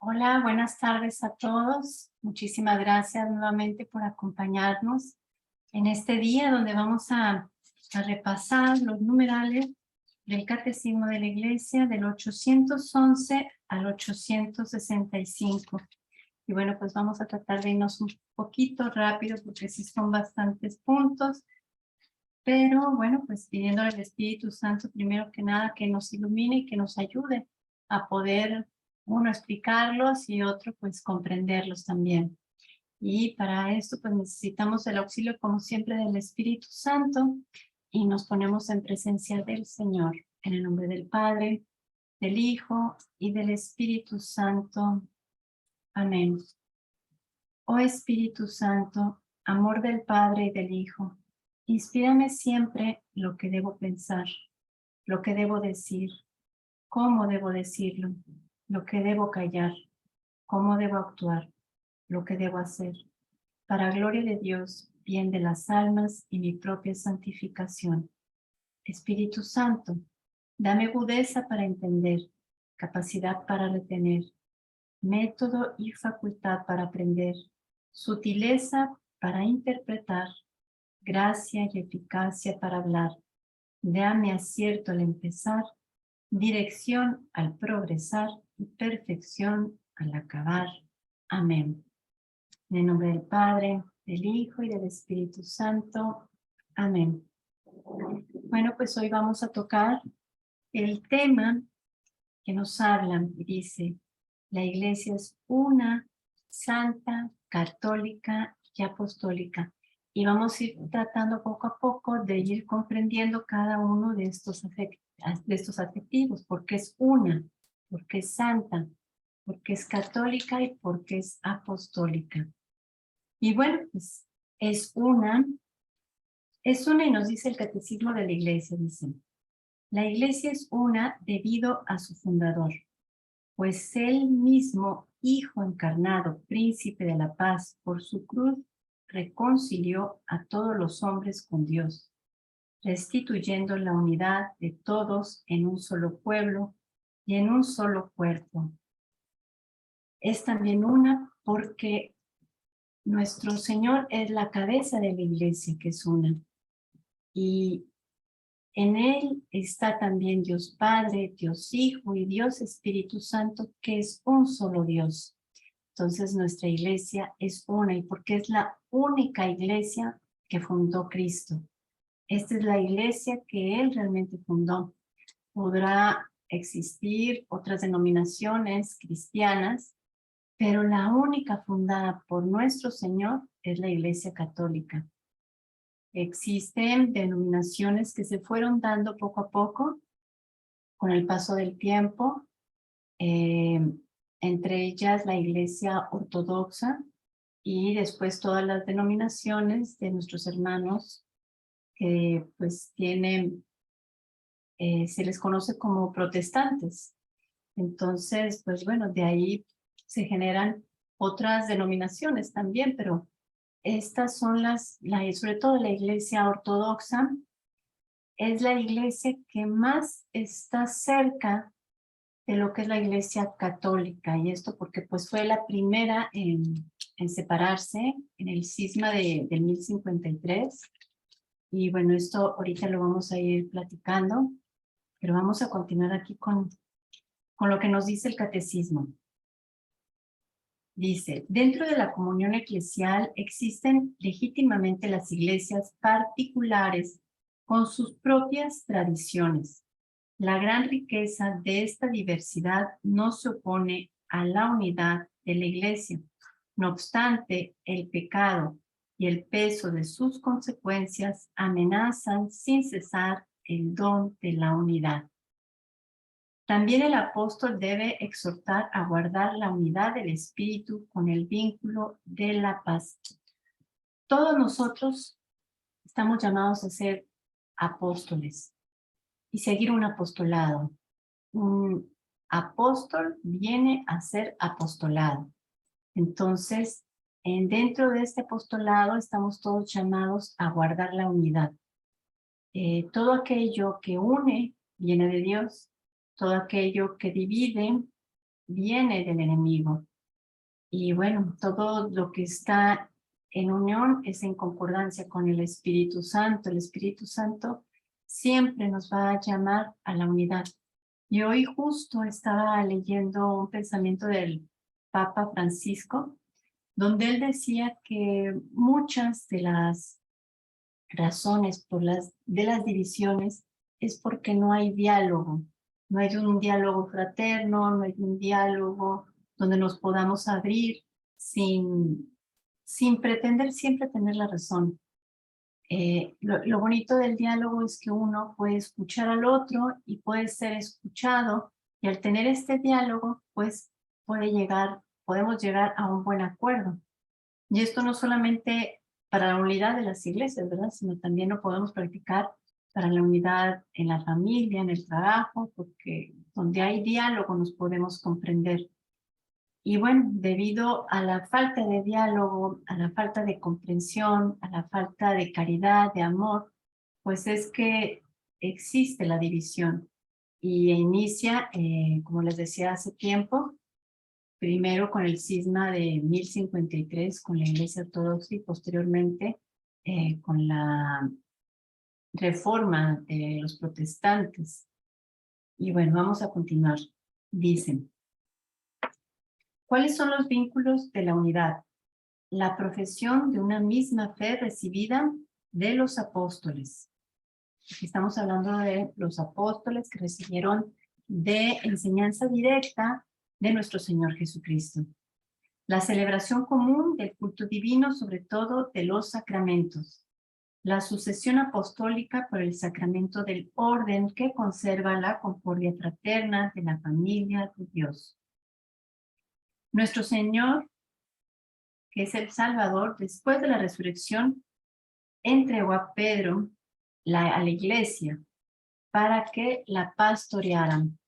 Hola, buenas tardes a todos. Muchísimas gracias nuevamente por acompañarnos en este día donde vamos a repasar los numerales del Catecismo de la Iglesia del 811 al 865. Y bueno, pues vamos a tratar de irnos un poquito rápido porque sí son bastantes puntos, pero bueno, pues pidiéndole al Espíritu Santo primero que nada que nos ilumine y que nos ayude a poder, uno, explicarlos y otro, pues comprenderlos también. Y para esto, pues necesitamos el auxilio, como siempre, del Espíritu Santo y nos ponemos en presencia del Señor. En el nombre del Padre, del Hijo y del Espíritu Santo. Amén. Oh Espíritu Santo, amor del Padre y del Hijo, inspírame siempre lo que debo pensar, lo que debo decir, cómo debo decirlo, lo que debo callar, cómo debo actuar, lo que debo hacer, para gloria de Dios, bien de las almas y mi propia santificación. Espíritu Santo, dame agudeza para entender, capacidad para retener, método y facultad para aprender, sutileza para interpretar, gracia y eficacia para hablar. Dame acierto al empezar, dirección al progresar y perfección al acabar. Amén. En el nombre del Padre, del Hijo y del Espíritu Santo. Amén. Bueno, pues hoy vamos a tocar el tema que nos hablan y dice: la Iglesia es una, santa, católica y apostólica. Y vamos a ir tratando poco a poco de ir comprendiendo cada uno de estos adjetivos, porque es una, porque es santa, porque es católica y porque es apostólica. Y bueno, pues es una y nos dice el Catecismo de la Iglesia, dice: la Iglesia es una debido a su fundador, pues él mismo, Hijo encarnado, Príncipe de la Paz, por su cruz reconcilió a todos los hombres con Dios, restituyendo la unidad de todos en un solo pueblo y en un solo cuerpo. Es también una porque nuestro Señor es la cabeza de la Iglesia, que es una. Y en él está también Dios Padre, Dios Hijo y Dios Espíritu Santo, que es un solo Dios. Entonces nuestra iglesia es una, y porque es la única iglesia que fundó Cristo. Esta es la iglesia que Él realmente fundó. Podrá existir otras denominaciones cristianas, pero la única fundada por nuestro Señor es la Iglesia Católica. Existen denominaciones que se fueron dando poco a poco con el paso del tiempo, eh, entre ellas la Iglesia Ortodoxa y después todas las denominaciones de nuestros hermanos que pues tienen, se les conoce como protestantes. Entonces, pues bueno, de ahí se generan otras denominaciones también, pero estas son sobre todo la Iglesia Ortodoxa, es la iglesia que más está cerca de lo que es la Iglesia Católica, y esto porque pues fue la primera en separarse en el cisma del 1053, y bueno, esto ahorita lo vamos a ir platicando, pero vamos a continuar aquí con lo que nos dice el Catecismo. Dice: dentro de la comunión eclesial existen legítimamente las iglesias particulares con sus propias tradiciones. La gran riqueza de esta diversidad no se opone a la unidad de la Iglesia. No obstante, el pecado y el peso de sus consecuencias amenazan sin cesar el don de la unidad. También el apóstol debe exhortar a guardar la unidad del espíritu con el vínculo de la paz. Todos nosotros estamos llamados a ser apóstoles y seguir un apostolado. Un apóstol viene a ser apostolado. Entonces, dentro de este apostolado estamos todos llamados a guardar la unidad. Todo aquello que une viene de Dios, todo aquello que divide viene del enemigo. Y bueno, todo lo que está en unión es en concordancia con el Espíritu Santo. El Espíritu Santo siempre nos va a llamar a la unidad. Y hoy justo estaba leyendo un pensamiento del Papa Francisco, donde él decía que muchas de las razones de las divisiones es porque no hay diálogo. No hay un diálogo fraterno, no hay un diálogo donde nos podamos abrir sin pretender siempre tener la razón. Lo bonito del diálogo es que uno puede escuchar al otro y puede ser escuchado, y al tener este diálogo, pues podemos llegar a un buen acuerdo. Y esto no solamente para la unidad de las iglesias, ¿verdad? Sino también lo podemos practicar para la unidad en la familia, en el trabajo, porque donde hay diálogo nos podemos comprender. Y bueno, debido a la falta de diálogo, a la falta de comprensión, a la falta de caridad, de amor, pues es que existe la división. Y inicia, como les decía hace tiempo, primero con el cisma de 1053 con la Iglesia Ortodoxa y posteriormente con la reforma de los protestantes. Y bueno, vamos a continuar. Dicen, ¿cuáles son los vínculos de la unidad? La profesión de una misma fe recibida de los apóstoles. Aquí estamos hablando de los apóstoles que recibieron de enseñanza directa de nuestro Señor Jesucristo. La celebración común del culto divino, sobre todo de los sacramentos. La sucesión apostólica por el sacramento del orden que conserva la concordia fraterna de la familia de Dios. Nuestro Señor, que es el Salvador, después de la resurrección, entregó a Pedro a la iglesia para que la pastorearan.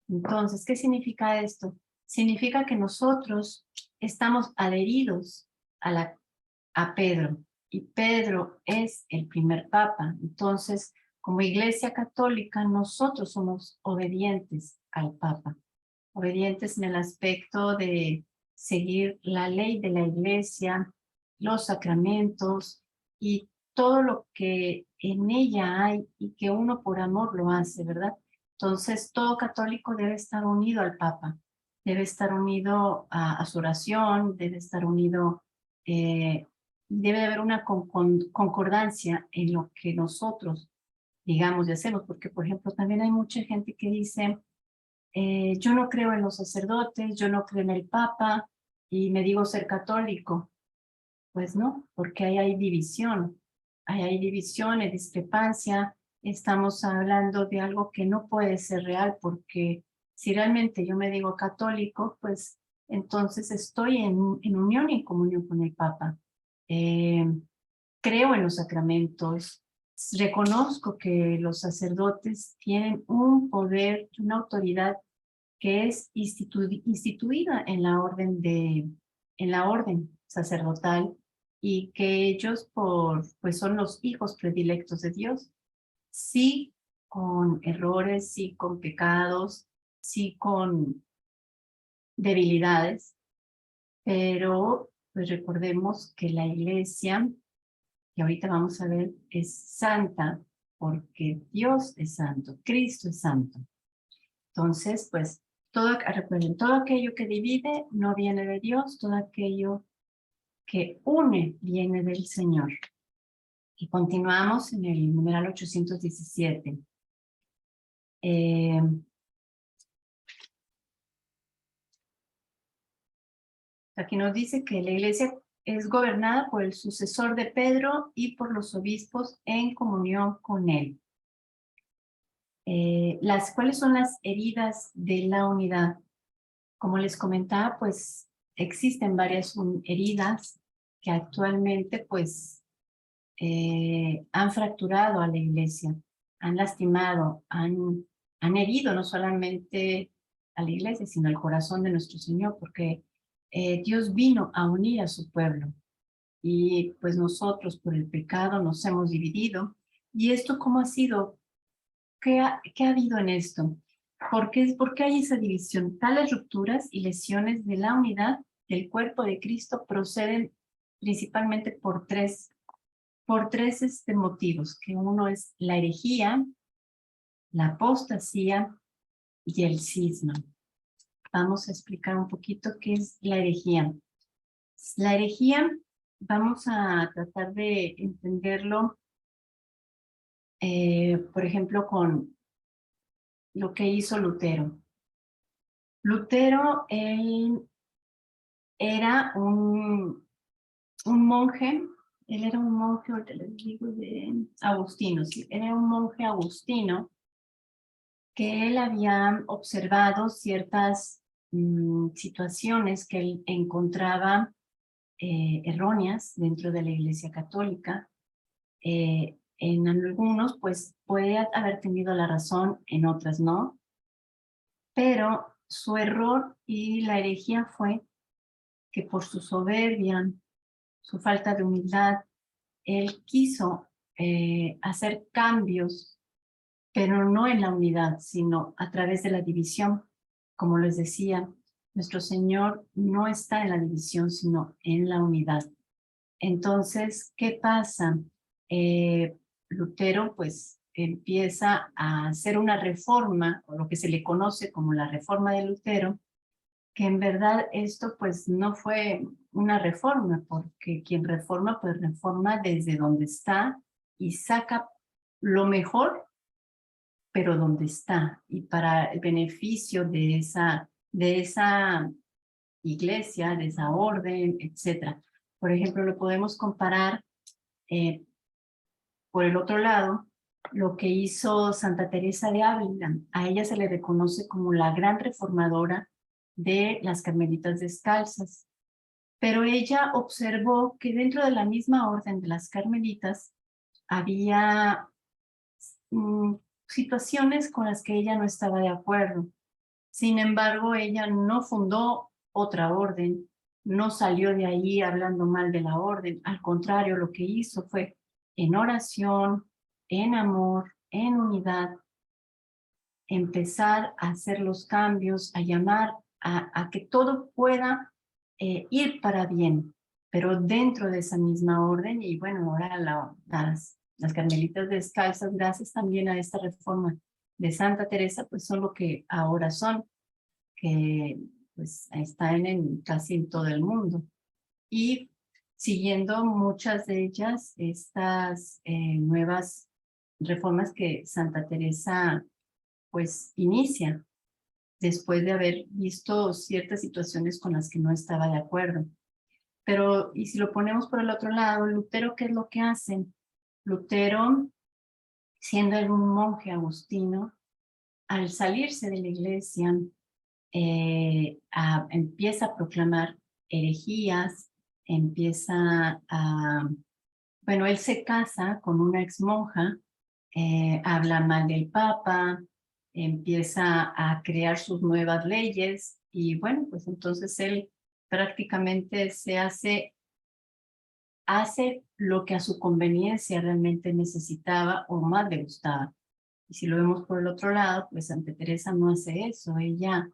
Entonces, ¿qué significa esto? Significa que nosotros estamos adheridos a Pedro, y Pedro es el primer papa. Entonces, como Iglesia Católica, nosotros somos obedientes al Papa, obedientes en el aspecto de seguir la ley de la Iglesia, los sacramentos y todo lo que en ella hay y que uno por amor lo hace, ¿verdad? Entonces, todo católico debe estar unido al Papa, debe estar unido a su oración, debe estar unido, debe de haber una concordancia en lo que nosotros digamos y hacemos, porque, por ejemplo, también hay mucha gente que dice, yo no creo en los sacerdotes, yo no creo en el Papa y me digo ser católico. Pues no, porque ahí hay división, hay división, hay discrepancia, estamos hablando de algo que no puede ser real, porque si realmente yo me digo católico, pues entonces estoy en unión y en comunión con el Papa. Creo en los sacramentos, reconozco que los sacerdotes tienen un poder, una autoridad que es instituida en la orden sacerdotal, y que ellos pues son los hijos predilectos de Dios, sí con errores, sí con pecados, sí con debilidades, pero pues recordemos que la iglesia, que ahorita vamos a ver, es santa porque Dios es santo, Cristo es santo. Entonces, pues, recuerden, todo aquello que divide no viene de Dios, todo aquello que une viene del Señor. Y continuamos en el numeral 817. Aquí nos dice que la iglesia es gobernada por el sucesor de Pedro y por los obispos en comunión con él. ¿Cuáles son las heridas de la unidad? Como les comentaba, pues existen varias heridas que actualmente pues han fracturado a la iglesia, han lastimado, han herido no solamente a la iglesia, sino al corazón de nuestro Señor, porque Dios vino a unir a su pueblo y pues nosotros por el pecado nos hemos dividido. ¿Y esto cómo ha sido? ¿Qué ha habido en esto? ¿Por qué hay esa división? Tales rupturas y lesiones de la unidad del cuerpo de Cristo proceden principalmente por tres motivos, que uno es la herejía, la apostasía y el cisma. Vamos a explicar un poquito qué es la herejía. La herejía, vamos a tratar de entenderlo, por ejemplo, con lo que hizo Lutero. Lutero, él era él era un monje, ahorita les digo, de agustino, sí, era un monje agustino que él había observado ciertas situaciones que él encontraba erróneas dentro de la Iglesia Católica. En algunos, pues, puede haber tenido la razón, en otras no, pero su error y la herejía fue que por su soberbia, su falta de humildad, él quiso hacer cambios, pero no en la unidad, sino a través de la división. Como les decía, nuestro Señor no está en la división, sino en la unidad. Entonces, ¿qué pasa? Lutero, pues, empieza a hacer una reforma, o lo que se le conoce como la reforma de Lutero, que en verdad esto, pues, no fue una reforma, porque quien reforma, pues, reforma desde donde está y saca lo mejor, pero donde está, y para el beneficio de esa iglesia, de esa orden, etc. Por ejemplo, lo podemos comparar por el otro lado, lo que hizo Santa Teresa de Ávila. A ella se le reconoce como la gran reformadora de las Carmelitas Descalzas. Pero ella observó que dentro de la misma orden de las Carmelitas había situaciones con las que ella no estaba de acuerdo. Sin embargo, ella no fundó otra orden, no salió de ahí hablando mal de la orden. Al contrario, lo que hizo fue en oración, en amor, en unidad, empezar a hacer los cambios, a llamar a que todo pueda ir para bien, pero dentro de esa misma orden. Y bueno, ahora las Carmelitas Descalzas, gracias también a esta reforma de Santa Teresa, pues son lo que ahora son, que pues están casi en todo el mundo. Y siguiendo muchas de ellas, estas nuevas reformas que Santa Teresa pues inicia después de haber visto ciertas situaciones con las que no estaba de acuerdo. Pero, y si lo ponemos por el otro lado, Lutero, ¿qué es lo que hace? Lutero, siendo él un monje agustino, al salirse de la iglesia, empieza a proclamar herejías, bueno, él se casa con una exmonja, habla mal del Papa, empieza a crear sus nuevas leyes y bueno, pues entonces él prácticamente hace lo que a su conveniencia realmente necesitaba o más le gustaba. Y si lo vemos por el otro lado, pues Santa Teresa no hace eso, ella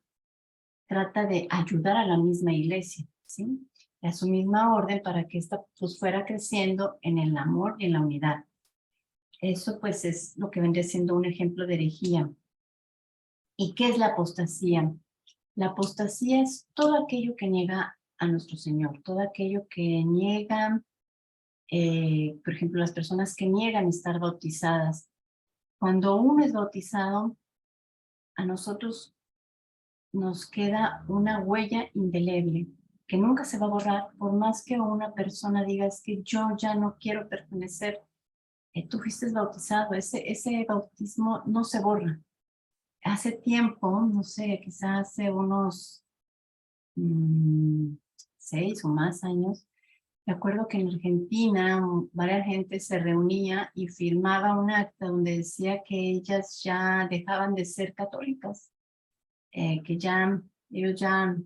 trata de ayudar a la misma iglesia, ¿sí? A su misma orden para que ésta pues fuera creciendo en el amor y en la unidad. Eso pues es lo que vendría siendo un ejemplo de herejía. ¿Y qué es la apostasía? La apostasía es todo aquello que niega a nuestro Señor, todo aquello que niega, por ejemplo, las personas que niegan estar bautizadas. Cuando uno es bautizado, a nosotros nos queda una huella indeleble que nunca se va a borrar, por más que una persona diga es que yo ya no quiero pertenecer. Tú fuiste bautizado, ese bautismo no se borra. Hace tiempo, no sé, quizás hace unos 6 o más años, me acuerdo que en Argentina varias gente se reunía y firmaba un acta donde decía que ellas ya dejaban de ser católicas, que ellos ya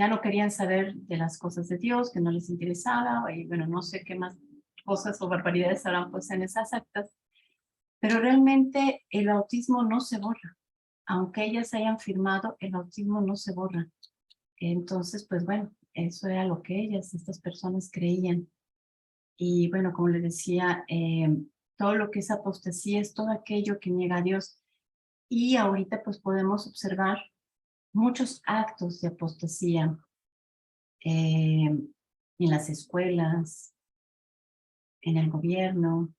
no querían saber de las cosas de Dios, que no les interesaba, y bueno, no sé qué más cosas o barbaridades habrán pues en esas actas, pero realmente el bautismo no se borra. aunque ellas hayan firmado, el bautismo no se borra. Entonces, pues bueno, eso era lo que estas personas creían. Y bueno, como les decía, todo lo que es apostasía es todo aquello que niega a Dios. Y ahorita pues podemos observar muchos actos de apostasía en las escuelas, en el gobierno,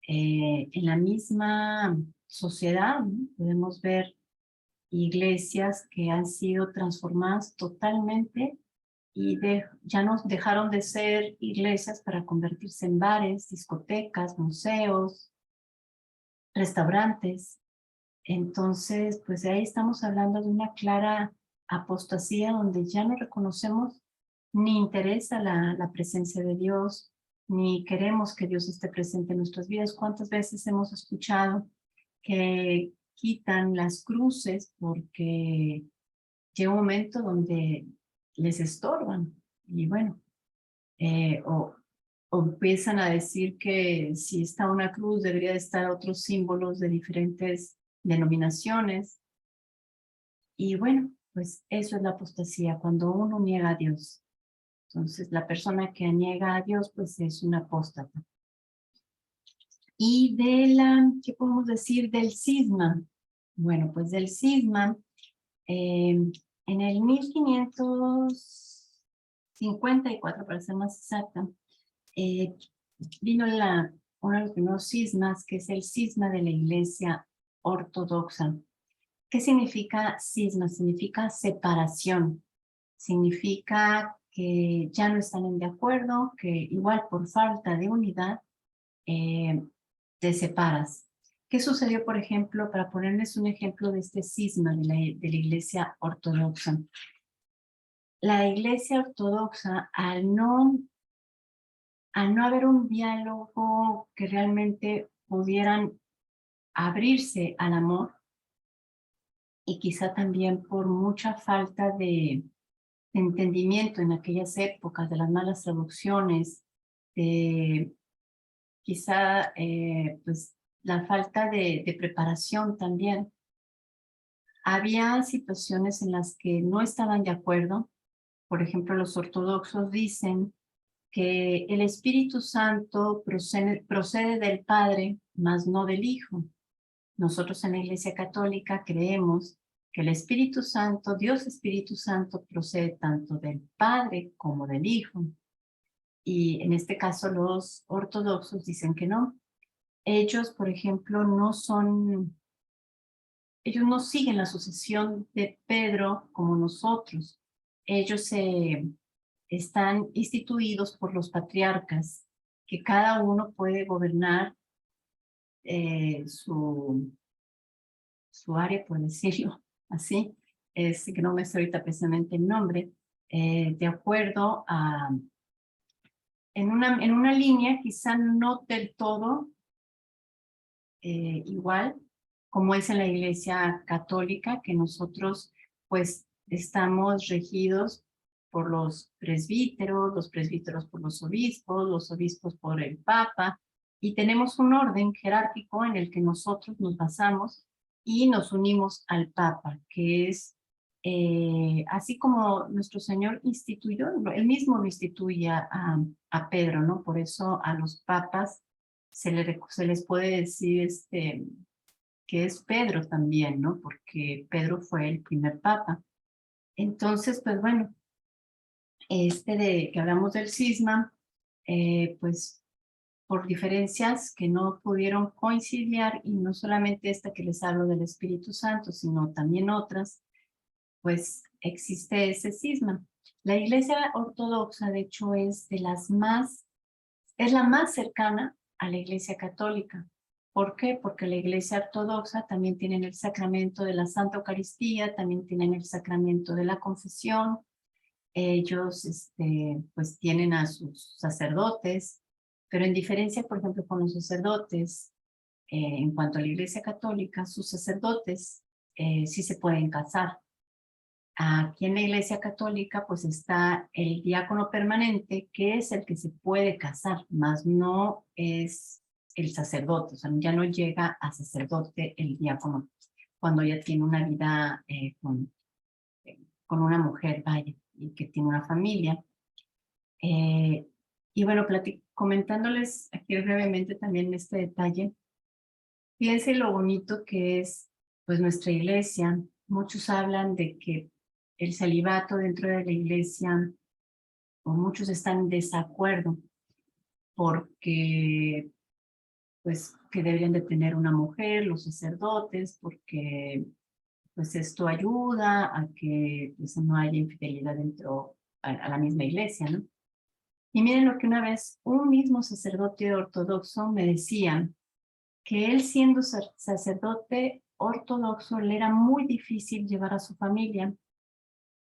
en la misma sociedad, ¿no? Podemos ver iglesias que han sido transformadas totalmente y ya no dejaron de ser iglesias para convertirse en bares, discotecas, museos, restaurantes. Entonces, pues de ahí estamos hablando de una clara apostasía donde ya no reconocemos ni interesa la presencia de Dios, ni queremos que Dios esté presente en nuestras vidas. ¿Cuántas veces hemos escuchado que quitan las cruces porque llega un momento donde les estorban? Y bueno, o empiezan a decir que si está una cruz debería de estar otros símbolos de diferentes denominaciones. Y bueno, pues eso es la apostasía, cuando uno niega a Dios. Entonces, la persona que niega a Dios, pues es una apóstata. Y ¿qué podemos decir del cisma? Bueno, pues del cisma, en el 1554, para ser más exacta, vino uno de los primeros cismas, que es el cisma de la Iglesia Ortodoxa. ¿Qué significa cisma? Significa separación. Significa que ya no están de acuerdo, que igual por falta de unidad te separas. ¿Qué sucedió, por ejemplo, para ponerles un ejemplo de este cisma de la Iglesia Ortodoxa? La Iglesia Ortodoxa, al no haber un diálogo que realmente pudieran abrirse al amor, y quizá también por mucha falta de entendimiento en aquellas épocas, de las malas traducciones, de quizá pues la falta de preparación también. Había situaciones en las que no estaban de acuerdo. Por ejemplo, los ortodoxos dicen que el Espíritu Santo procede del Padre, mas no del Hijo. Nosotros en la Iglesia Católica creemos que el Espíritu Santo, Dios Espíritu Santo, procede tanto del Padre como del Hijo. Y en este caso los ortodoxos dicen que no. Ellos, por ejemplo, ellos no siguen la sucesión de Pedro como nosotros. Ellos están instituidos por los patriarcas, que cada uno puede gobernar su área, por decirlo así, es que no me sé ahorita precisamente el nombre, de acuerdo a, en una línea quizá no del todo igual, como es en la Iglesia Católica, que nosotros pues estamos regidos por los presbíteros por los obispos por el Papa, y tenemos un orden jerárquico en el que nosotros nos basamos y nos unimos al Papa, que es así como nuestro Señor instituyó, él mismo lo instituye a Pedro, ¿no? Por eso a los papas se les puede decir que es Pedro también, ¿no? Porque Pedro fue el primer papa. Entonces, pues bueno, de que hablamos del cisma, pues por diferencias que no pudieron coincidir, y no solamente esta que les hablo del Espíritu Santo, sino también otras, pues existe ese cisma. La Iglesia Ortodoxa, de hecho, es la más cercana a la Iglesia Católica. ¿Por qué? Porque la Iglesia Ortodoxa también tienen el sacramento de la Santa Eucaristía, también tienen el sacramento de la confesión. Ellos pues tienen a sus sacerdotes, pero en diferencia, por ejemplo, con los sacerdotes, en cuanto a la Iglesia Católica, sus sacerdotes sí se pueden casar. Aquí en la Iglesia Católica pues está el diácono permanente, que es el que se puede casar, más no es el sacerdote, o sea, ya no llega a sacerdote el diácono. cuando ella tiene una vida con una mujer, vaya, y que tiene una familia. Y bueno, comentándoles aquí brevemente también este detalle, fíjense lo bonito que es pues nuestra iglesia. Muchos hablan de que el celibato dentro de la iglesia, o muchos están en desacuerdo porque pues que deberían de tener una mujer, los sacerdotes, porque pues esto ayuda a que pues, no haya infidelidad dentro a la misma iglesia, ¿no? Y miren lo que una vez un mismo sacerdote ortodoxo me decía, que él siendo sacerdote ortodoxo le era muy difícil llevar a su familia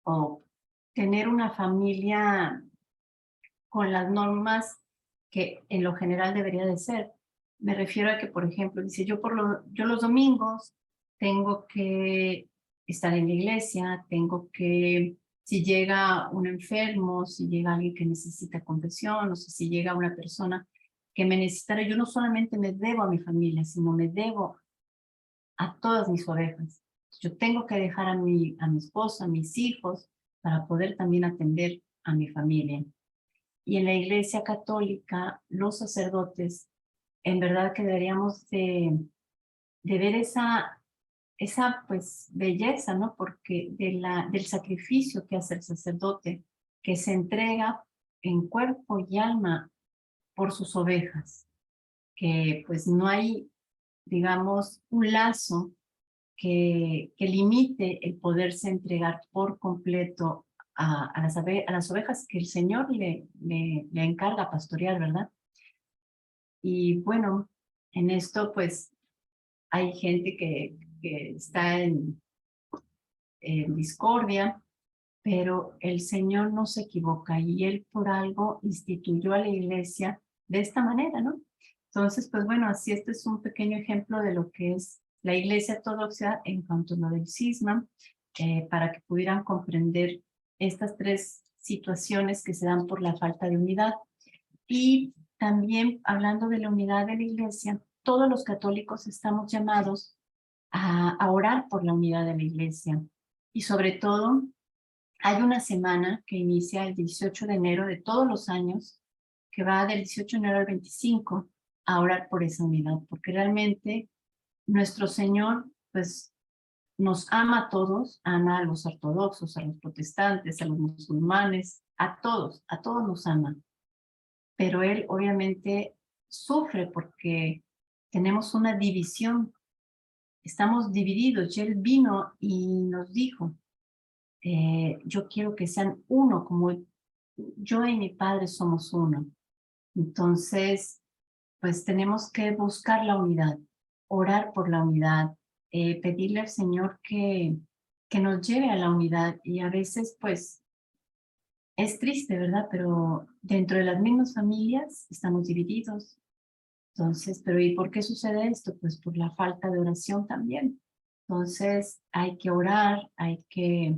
o tener una familia con las normas que en lo general debería de ser. Me refiero a que, por ejemplo, dice, yo los domingos tengo que estar en la iglesia, tengo que, si llega un enfermo, si llega alguien que necesita confesión, o sea, si llega una persona que me necesitara, yo no solamente me debo a mi familia, sino me debo a todas mis ovejas. Yo tengo que dejar a mi esposa, a mis hijos, para poder también atender a mi familia. Y en la Iglesia Católica, los sacerdotes, en verdad que deberíamos de ver esa pues belleza, ¿no? Porque del sacrificio que hace el sacerdote, que se entrega en cuerpo y alma por sus ovejas, que pues no hay, digamos, un lazo que limite el poderse entregar por completo a las ovejas que el Señor le encarga pastorear, ¿verdad? Y bueno, en esto pues hay gente que está en discordia, pero el Señor no se equivoca y Él por algo instituyó a la iglesia de esta manera, ¿no? Entonces, pues bueno, así este es un pequeño ejemplo de lo que es la iglesia ortodoxa en cuanto a lo del cisma, para que pudieran comprender estas tres situaciones que se dan por la falta de unidad. Y también hablando de la unidad de la iglesia, todos los católicos estamos llamados a orar por la unidad de la iglesia. Y sobre todo, hay una semana que inicia el 18 de enero de todos los años, que va del 18 de enero al 25, a orar por esa unidad, porque realmente nuestro Señor, pues, nos ama a todos, ama a los ortodoxos, a los protestantes, a los musulmanes, a todos nos ama. Pero Él obviamente sufre porque tenemos una división, estamos divididos, y Él vino y nos dijo, yo quiero que sean uno, como yo y mi Padre somos uno. Entonces, pues tenemos que buscar la unidad, orar por la unidad, pedirle al Señor que nos lleve a la unidad. Y a veces, pues, es triste, ¿verdad? Pero dentro de las mismas familias estamos divididos. Entonces, pero ¿y por qué sucede esto? Pues por la falta de oración también. Entonces, hay que orar, hay que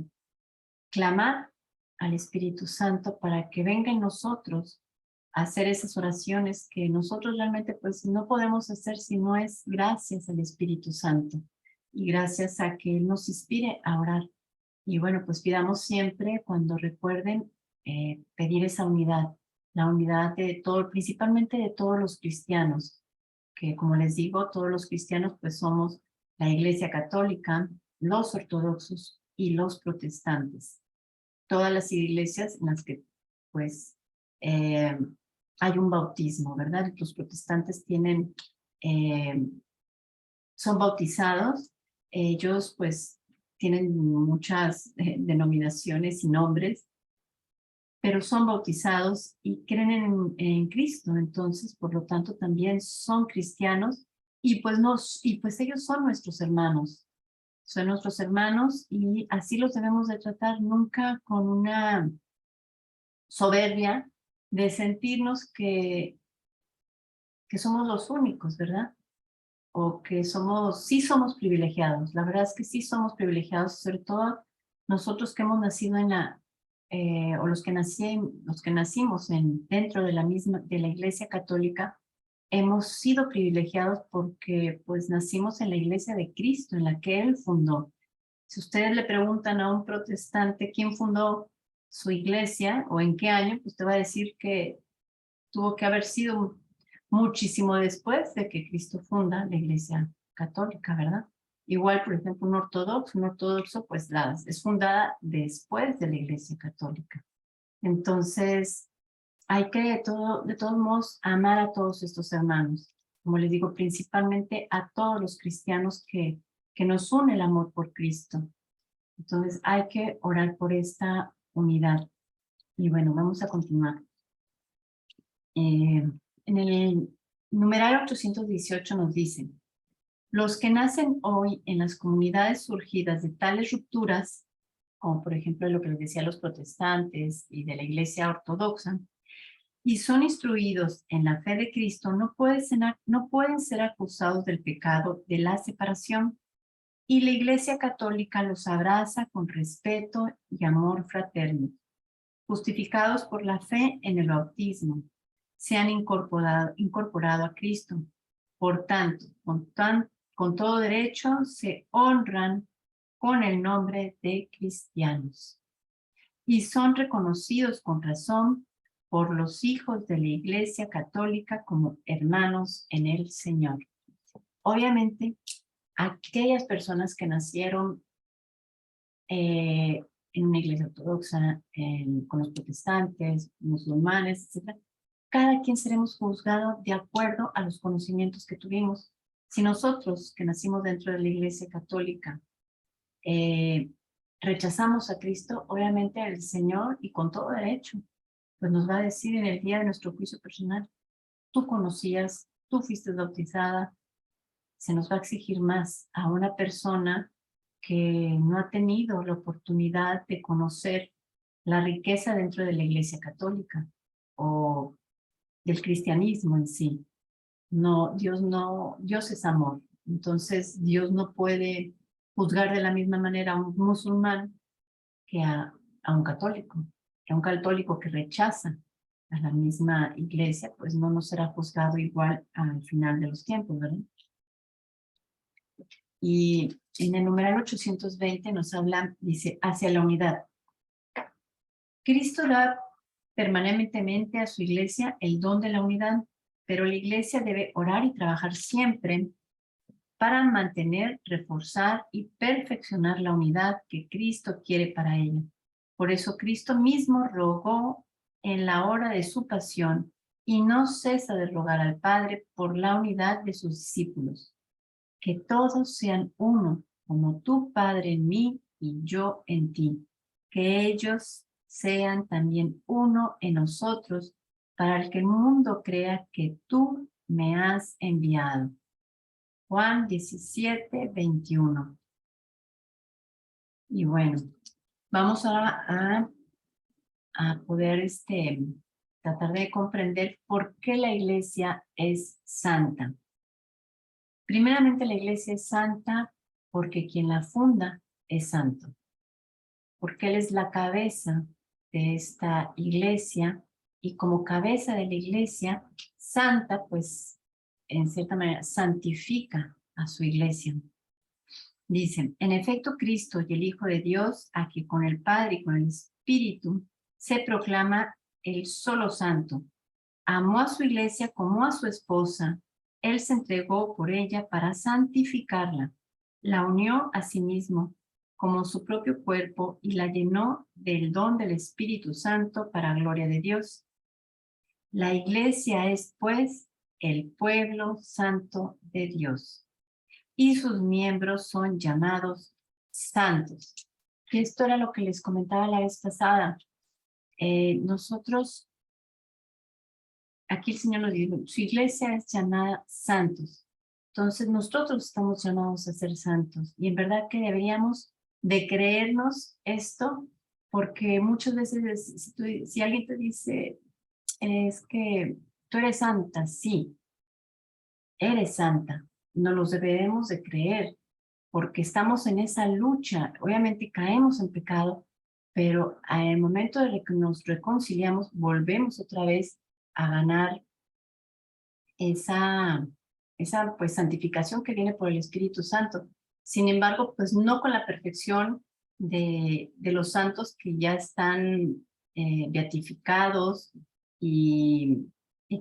clamar al Espíritu Santo para que venga en nosotros a hacer esas oraciones que nosotros realmente pues no podemos hacer si no es gracias al Espíritu Santo y gracias a que Él nos inspire a orar. Y bueno, pues pidamos siempre cuando recuerden pedir esa unidad, la unidad de todo, principalmente de todos los cristianos, que como les digo, todos los cristianos pues somos la Iglesia Católica, los ortodoxos y los protestantes. Todas las iglesias en las que pues hay un bautismo, ¿verdad? Los protestantes son bautizados, ellos pues tienen muchas denominaciones y nombres, pero son bautizados y creen en Cristo, entonces por lo tanto también son cristianos y pues ellos son nuestros hermanos y así los debemos de tratar, nunca con una soberbia de sentirnos que somos los únicos, ¿verdad? O que sí somos privilegiados. La verdad es que sí somos privilegiados, sobre todo nosotros que hemos nacido o los que nacimos dentro de la Iglesia Católica, hemos sido privilegiados porque pues nacimos en la iglesia de Cristo, en la que Él fundó. Si ustedes le preguntan a un protestante quién fundó su iglesia o en qué año, pues te va a decir que tuvo que haber sido muchísimo después de que Cristo funda la iglesia católica, ¿verdad? Igual, por ejemplo, un ortodoxo pues es fundada después de la iglesia católica. Entonces, hay que de todos modos amar a todos estos hermanos. Como les digo, principalmente a todos los cristianos que nos une el amor por Cristo. Entonces hay que orar por esta unidad. Y bueno, vamos a continuar. En el numeral 818 nos dice: los que nacen hoy en las comunidades surgidas de tales rupturas, como por ejemplo lo que les decía a los protestantes y de la iglesia ortodoxa, y son instruidos en la fe de Cristo, no pueden ser acusados del pecado de la separación, y la Iglesia Católica los abraza con respeto y amor fraterno. Justificados por la fe en el bautismo, se han incorporado a Cristo. Por tanto, con todo derecho se honran con el nombre de cristianos y son reconocidos con razón por los hijos de la Iglesia Católica como hermanos en el Señor. Obviamente, aquellas personas que nacieron en una iglesia ortodoxa, con los protestantes, musulmanes, etc., cada quien seremos juzgados de acuerdo a los conocimientos que tuvimos. Si nosotros, que nacimos dentro de la iglesia católica, rechazamos a Cristo, obviamente el Señor, y con todo derecho, pues nos va a decir en el día de nuestro juicio personal: tú conocías, tú fuiste bautizada. Se nos va a exigir más a una persona que no ha tenido la oportunidad de conocer la riqueza dentro de la Iglesia Católica o del cristianismo en sí. No, Dios es amor. Entonces Dios no puede juzgar de la misma manera a un musulmán que a un católico. Que a un católico que rechaza a la misma iglesia, pues no nos será juzgado igual al final de los tiempos, ¿verdad? Y en el numeral 820 nos habla, dice, hacia la unidad. Cristo da permanentemente a su iglesia el don de la unidad, pero la iglesia debe orar y trabajar siempre para mantener, reforzar y perfeccionar la unidad que Cristo quiere para ella. Por eso Cristo mismo rogó en la hora de su pasión y no cesa de rogar al Padre por la unidad de sus discípulos. Que todos sean uno, como tú, Padre, en mí y yo en ti. Que ellos sean también uno en nosotros, para que el mundo crea que tú me has enviado. Juan 17:21. Y bueno, vamos a poder tratar de comprender por qué la iglesia es santa. Primeramente, la iglesia es santa porque quien la funda es santo, porque Él es la cabeza de esta iglesia, y como cabeza de la iglesia santa, pues en cierta manera santifica a su iglesia. Dicen: en efecto, Cristo y el Hijo de Dios, a quien con el Padre y con el Espíritu se proclama el solo santo, amó a su iglesia como a su esposa. Él se entregó por ella para santificarla, la unió a sí mismo como su propio cuerpo y la llenó del don del Espíritu Santo para gloria de Dios. La iglesia es, pues, el pueblo santo de Dios, y sus miembros son llamados santos. Y esto era lo que les comentaba la vez pasada. Nosotros, aquí el Señor nos dice, su iglesia es llamada santos. Entonces nosotros estamos llamados a ser santos. Y en verdad que deberíamos de creernos esto, porque muchas veces si alguien te dice, es que tú eres santa, sí, eres santa. No los debemos de creer, porque estamos en esa lucha. Obviamente caemos en pecado, pero al momento de que nos reconciliamos, volvemos otra vez a ganar esa, esa pues santificación que viene por el Espíritu Santo. Sin embargo, pues no con la perfección de los santos que ya están beatificados y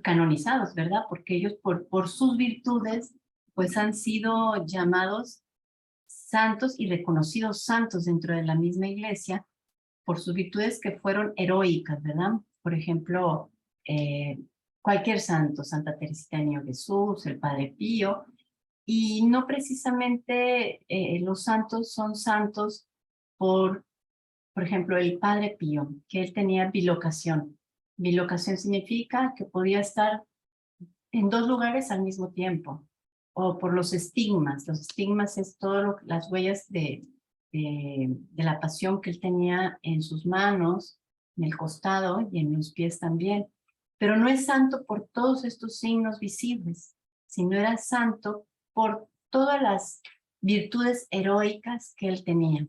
canonizados, ¿verdad? Porque ellos por sus virtudes pues han sido llamados santos y reconocidos santos dentro de la misma iglesia por sus virtudes que fueron heroicas, ¿verdad? Por ejemplo, cualquier santo, Santa Teresita de Niño Jesús, el Padre Pío, y no precisamente los santos son santos por ejemplo, el Padre Pío, que él tenía bilocación. Bilocación significa que podía estar en dos lugares al mismo tiempo, o por los estigmas. Los estigmas es todo las huellas de la pasión que él tenía en sus manos, en el costado y en los pies también. Pero no es santo por todos estos signos visibles, sino era santo por todas las virtudes heroicas que él tenía.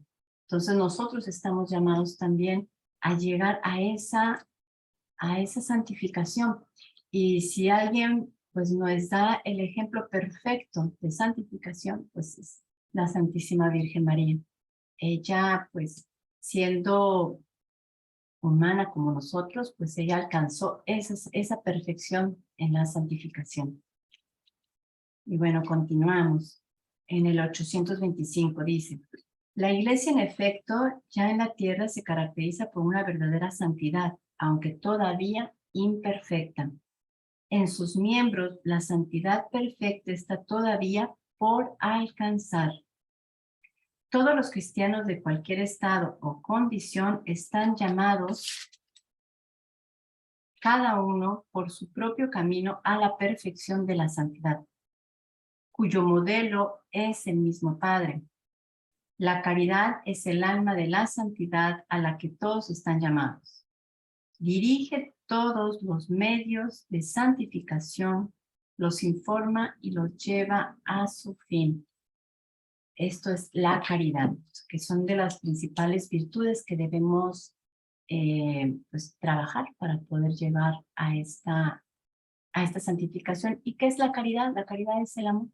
Entonces nosotros estamos llamados también a llegar a esa santificación. Y si alguien pues nos da el ejemplo perfecto de santificación, pues es la Santísima Virgen María. Ella pues siendo humana como nosotros, pues ella alcanzó esa perfección en la santificación. Y bueno, continuamos. En el 825 dice: la Iglesia en efecto ya en la tierra se caracteriza por una verdadera santidad, aunque todavía imperfecta. En sus miembros la santidad perfecta está todavía por alcanzar. Todos los cristianos de cualquier estado o condición están llamados, cada uno por su propio camino, a la perfección de la santidad, cuyo modelo es el mismo Padre. La caridad es el alma de la santidad a la que todos están llamados. Dirige todos los medios de santificación, los informa y los lleva a su fin. Esto es la caridad, que son de las principales virtudes que debemos pues, trabajar para poder llevar a esta santificación. ¿Y qué es la caridad? La caridad es el amor.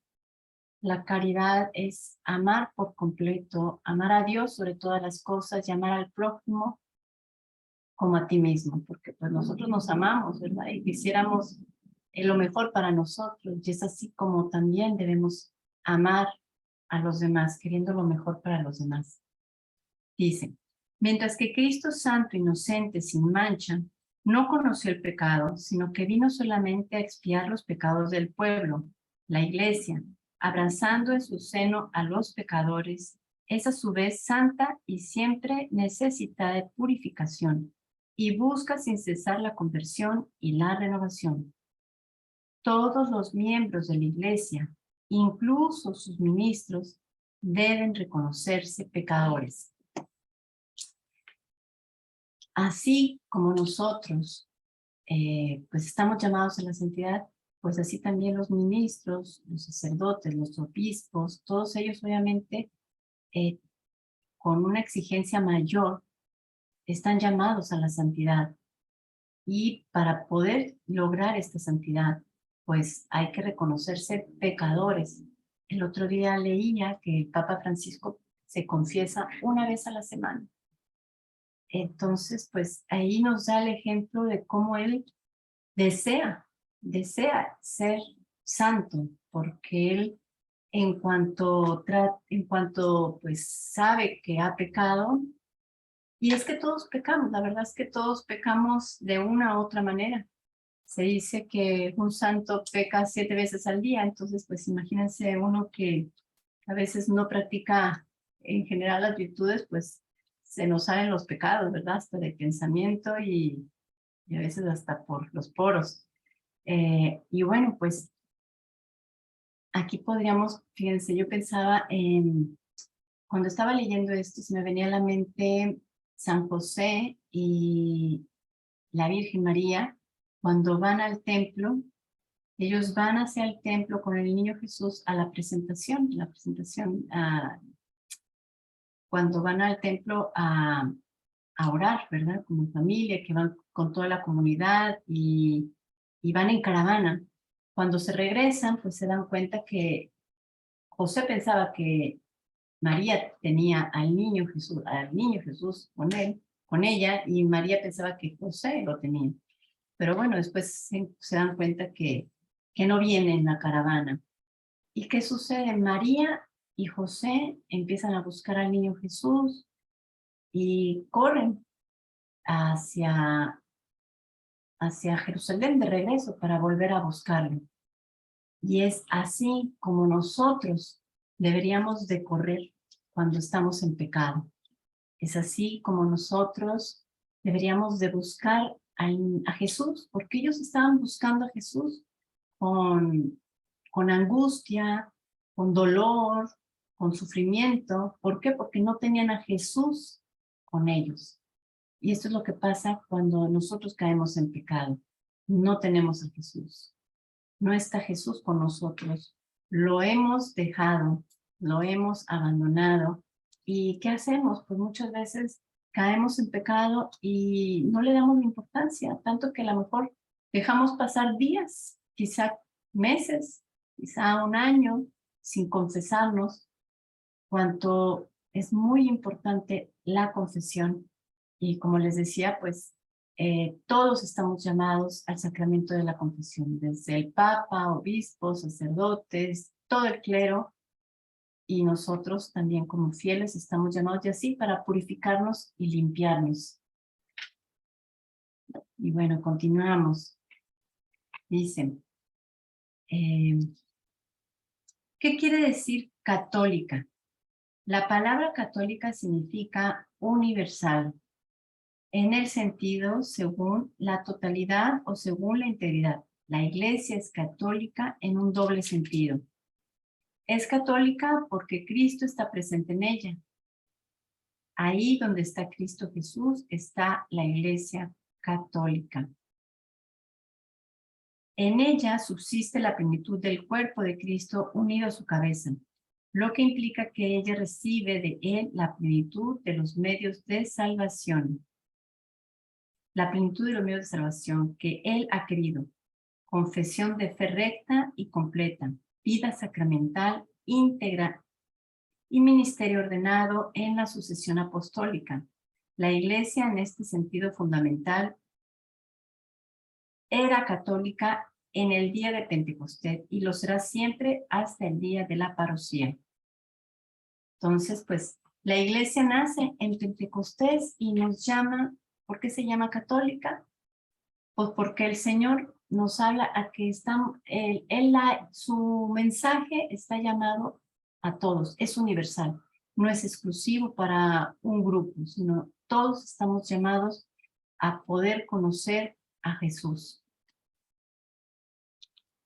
La caridad es amar por completo, amar a Dios sobre todas las cosas y amar al prójimo como a ti mismo, porque pues nosotros nos amamos, ¿verdad? Y quisiéramos lo mejor para nosotros, y es así como también debemos amar a los demás, queriendo lo mejor para los demás. Dice: mientras que Cristo santo, inocente, sin mancha, no conoció el pecado, sino que vino solamente a expiar los pecados del pueblo, la iglesia, abrazando en su seno a los pecadores, es a su vez santa y siempre necesitada de purificación, y busca sin cesar la conversión y la renovación. Todos los miembros de la iglesia, incluso sus ministros, deben reconocerse pecadores. Así como nosotros pues estamos llamados a la santidad, pues así también los ministros, los sacerdotes, los obispos, todos ellos obviamente con una exigencia mayor están llamados a la santidad. Y para poder lograr esta santidad, pues hay que reconocerse pecadores. El otro día leía que el Papa Francisco se confiesa una vez a la semana. Entonces, pues ahí nos da el ejemplo de cómo él desea ser santo, porque él en cuanto pues sabe que ha pecado, y es que todos pecamos, la verdad es que todos pecamos de una u otra manera. Se dice que un santo peca 7 veces al día, entonces pues imagínense uno que a veces no practica en general las virtudes, pues se nos salen los pecados, ¿verdad? Hasta de pensamiento y a veces hasta por los poros. Y bueno, pues aquí podríamos, fíjense, yo pensaba cuando estaba leyendo esto, se me venía a la mente San José y la Virgen María, cuando van al templo, ellos van hacia el templo con el niño Jesús a la presentación cuando van al templo a orar, ¿verdad? Como familia, que van con toda la comunidad y van en caravana. Cuando se regresan, pues se dan cuenta que José pensaba que María tenía al niño Jesús con ella, y María pensaba que José lo tenía. Pero bueno, después se dan cuenta que no viene en la caravana. ¿Y qué sucede? María y José empiezan a buscar al niño Jesús y corren hacia, hacia Jerusalén de regreso para volver a buscarlo. Y es así como nosotros deberíamos de correr cuando estamos en pecado. Es así como nosotros deberíamos de buscar a Jesús, porque ellos estaban buscando a Jesús con angustia, con dolor, con sufrimiento. ¿Por qué? Porque no tenían a Jesús con ellos. Y esto es lo que pasa cuando nosotros caemos en pecado. No tenemos a Jesús. No está Jesús con nosotros. Lo hemos dejado, lo hemos abandonado. ¿Y qué hacemos? Pues muchas veces caemos en pecado y no le damos importancia, tanto que a lo mejor dejamos pasar días, quizá meses, quizá un año, sin confesarnos, cuanto es muy importante la confesión. Y como les decía, pues todos estamos llamados al sacramento de la confesión, desde el Papa, obispos, sacerdotes, todo el clero, y nosotros también como fieles estamos llamados y así para purificarnos y limpiarnos. Y bueno, continuamos. Dicen, ¿qué quiere decir católica? La palabra católica significa universal, en el sentido según la totalidad o según la integridad. La Iglesia es católica en un doble sentido. Es católica porque Cristo está presente en ella. Ahí donde está Cristo Jesús está la Iglesia católica. En ella subsiste la plenitud del cuerpo de Cristo unido a su cabeza, lo que implica que ella recibe de él la plenitud de los medios de salvación. La plenitud de los medios de salvación que él ha querido. Confesión de fe recta y completa, vida sacramental íntegra y ministerio ordenado en la sucesión apostólica. La Iglesia, en este sentido fundamental, era católica en el día de Pentecostés y lo será siempre hasta el día de la parucía. Entonces, pues, la Iglesia nace en Pentecostés y nos llama, ¿por qué se llama católica? Pues porque el Señor nos habla a que su mensaje está llamado a todos, es universal, no es exclusivo para un grupo, sino todos estamos llamados a poder conocer a Jesús.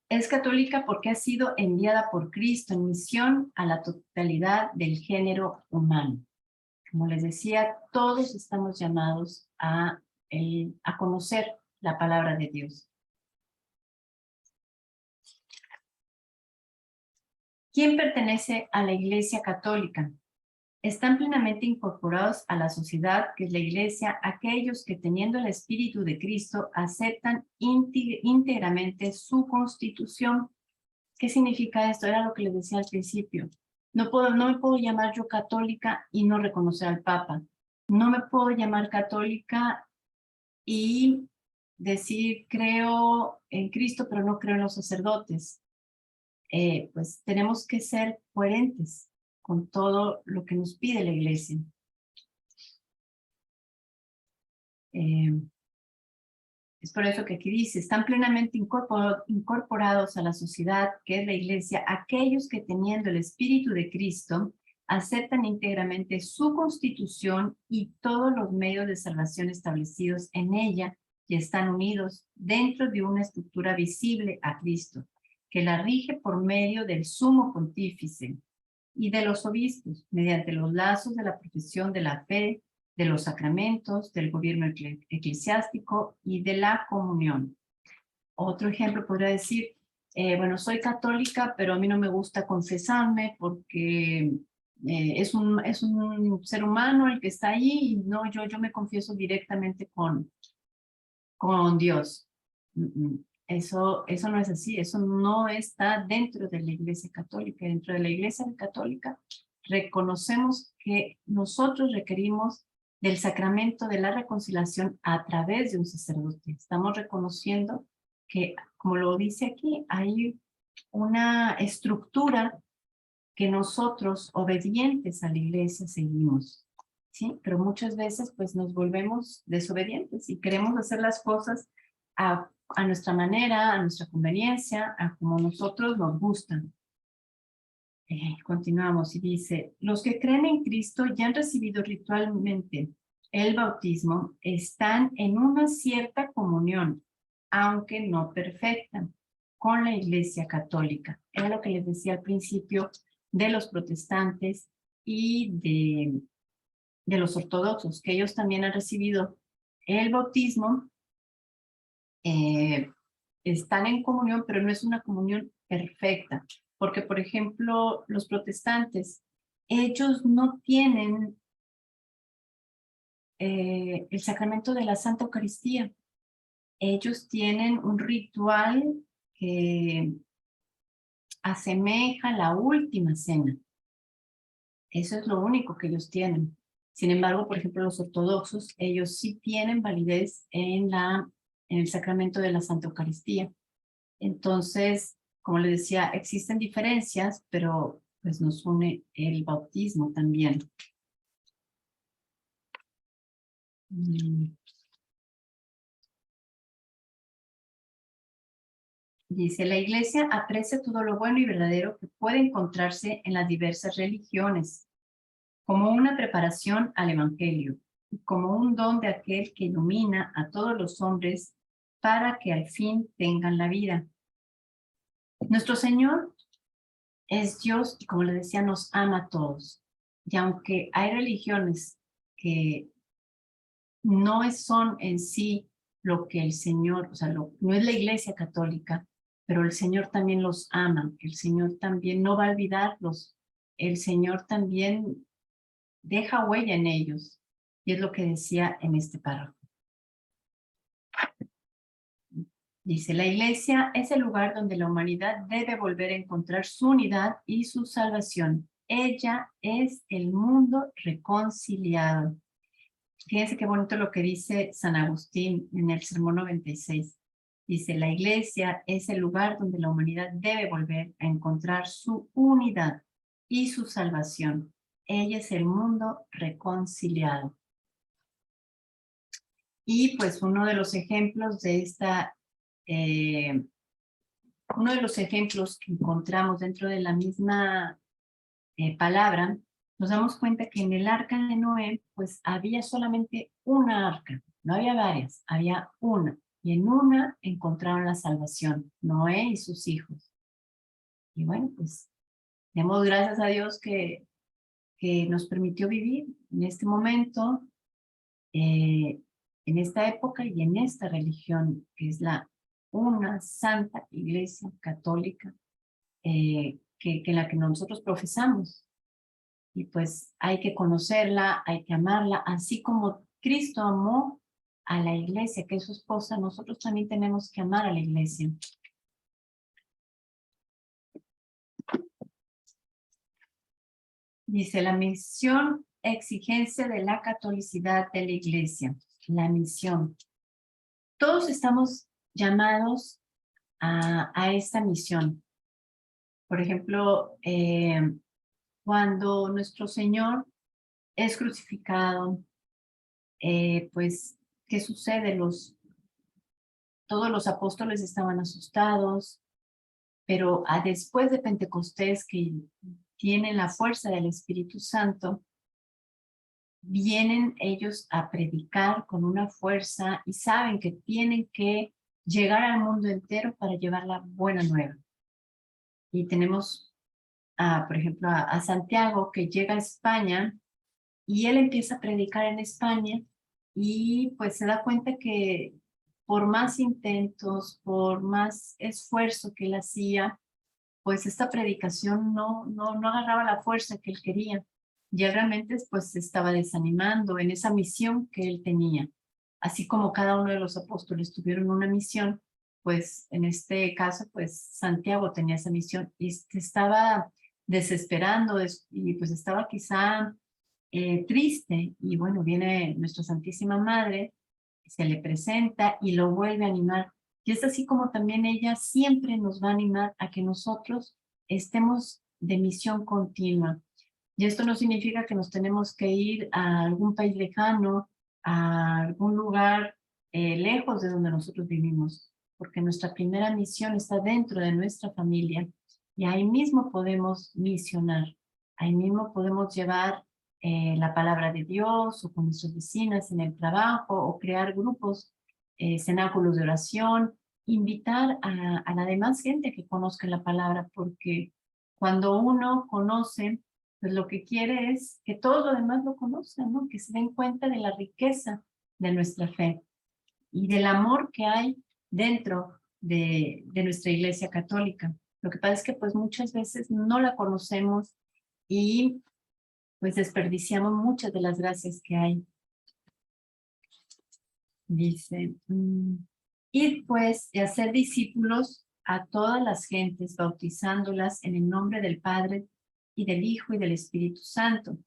Es católica porque ha sido enviada por Cristo en misión a la totalidad del género humano. Como les decía, todos estamos llamados a conocer la palabra de Dios. ¿Quién pertenece a la Iglesia Católica? Están plenamente incorporados a la sociedad que es la Iglesia aquellos que teniendo el Espíritu de Cristo aceptan íntegramente su constitución. ¿Qué significa esto? Era lo que les decía al principio. No me puedo llamar yo católica y no reconocer al Papa. No me puedo llamar católica y decir creo en Cristo, pero no creo en los sacerdotes. Pues tenemos que ser coherentes con todo lo que nos pide la Iglesia. Es por eso que aquí dice, están plenamente incorporados a la sociedad que es la Iglesia, aquellos que teniendo el Espíritu de Cristo, aceptan íntegramente su constitución y todos los medios de salvación establecidos en ella y están unidos dentro de una estructura visible a Cristo, que la rige por medio del sumo pontífice y de los obispos, mediante los lazos de la profesión de la fe, de los sacramentos, del gobierno eclesiástico y de la comunión. Otro ejemplo podría decir, bueno, soy católica, pero a mí no me gusta confesarme porque es un ser humano el que está ahí y no, yo me confieso directamente con Dios. Eso no es así, eso no está dentro de la Iglesia Católica. Dentro de la Iglesia Católica reconocemos que nosotros requerimos del sacramento de la reconciliación a través de un sacerdote. Estamos reconociendo que, como lo dice aquí, hay una estructura que nosotros, obedientes a la Iglesia, seguimos, ¿sí? Pero muchas veces, pues, nos volvemos desobedientes y queremos hacer las cosas a nuestra manera, a nuestra conveniencia, a como nosotros nos gustan. Continuamos y dice, los que creen en Cristo y han recibido ritualmente el bautismo están en una cierta comunión, aunque no perfecta, con la Iglesia Católica. Era lo que les decía al principio de los protestantes y de los ortodoxos, que ellos también han recibido el bautismo, están en comunión, pero no es una comunión perfecta. Porque, por ejemplo, los protestantes, ellos no tienen el sacramento de la Santa Eucaristía. Ellos tienen un ritual que asemeja la última cena. Eso es lo único que ellos tienen. Sin embargo, por ejemplo, los ortodoxos, ellos sí tienen validez en el sacramento de la Santa Eucaristía. Entonces, como les decía, existen diferencias, pero pues nos une el bautismo también. Dice, la Iglesia aprecia todo lo bueno y verdadero que puede encontrarse en las diversas religiones, como una preparación al Evangelio, y como un don de aquel que ilumina a todos los hombres para que al fin tengan la vida. Nuestro Señor es Dios y, como les decía, nos ama a todos. Y aunque hay religiones que no son en sí lo que el Señor, o sea, no es la Iglesia Católica, pero el Señor también los ama, el Señor también no va a olvidarlos, el Señor también deja huella en ellos, y es lo que decía en este párrafo. Dice, la Iglesia es el lugar donde la humanidad debe volver a encontrar su unidad y su salvación. Ella es el mundo reconciliado. Fíjense qué bonito lo que dice San Agustín en el Sermón 96. Dice, la Iglesia es el lugar donde la humanidad debe volver a encontrar su unidad y su salvación. Ella es el mundo reconciliado. Y pues uno de los ejemplos de uno de los ejemplos que encontramos dentro de la misma palabra, nos damos cuenta que en el arca de Noé, pues había solamente una arca, no había varias, había una. Y en una encontraron la salvación, Noé y sus hijos. Y bueno, pues demos gracias a Dios que nos permitió vivir en este momento, en esta época y en esta religión, que es una santa Iglesia Católica, en la que nosotros profesamos. Y pues hay que conocerla, hay que amarla, así como Cristo amó a la Iglesia, que es su esposa, nosotros también tenemos que amar a la Iglesia. Dice, la misión, exigencia de la catolicidad de la Iglesia. La misión. Todos estamos llamados a esta misión. Por ejemplo, cuando nuestro Señor es crucificado, pues, ¿qué sucede? Todos los apóstoles estaban asustados, pero después de Pentecostés, que tienen la fuerza del Espíritu Santo, vienen ellos a predicar con una fuerza y saben que tienen que llegar al mundo entero para llevar la buena nueva. Y tenemos, por ejemplo, a Santiago, que llega a España y él empieza a predicar en España y pues se da cuenta que por más intentos, por más esfuerzo que él hacía, pues esta predicación no agarraba la fuerza que él quería. Ya realmente pues se estaba desanimando en esa misión que él tenía. Así como cada uno de los apóstoles tuvieron una misión, pues en este caso, pues Santiago tenía esa misión y se estaba desesperando y pues estaba quizá triste. Y bueno, viene nuestra Santísima Madre, se le presenta y lo vuelve a animar. Y es así como también ella siempre nos va a animar a que nosotros estemos de misión continua. Y esto no significa que nos tenemos que ir a algún país lejano, a algún lugar lejos de donde nosotros vivimos, porque nuestra primera misión está dentro de nuestra familia y ahí mismo podemos misionar, ahí mismo podemos llevar la palabra de Dios o con nuestras vecinas en el trabajo o crear grupos, cenáculos de oración, invitar a la demás gente que conozca la palabra, porque cuando uno conoce, pues lo que quiere es que todos los demás lo conozcan, ¿no? Que se den cuenta de la riqueza de nuestra fe y del amor que hay dentro de nuestra Iglesia Católica. Lo que pasa es que pues muchas veces no la conocemos y pues desperdiciamos muchas de las gracias que hay. Dice, id pues y hacer discípulos a todas las gentes, bautizándolas en el nombre del Padre y del Hijo y del Espíritu Santo,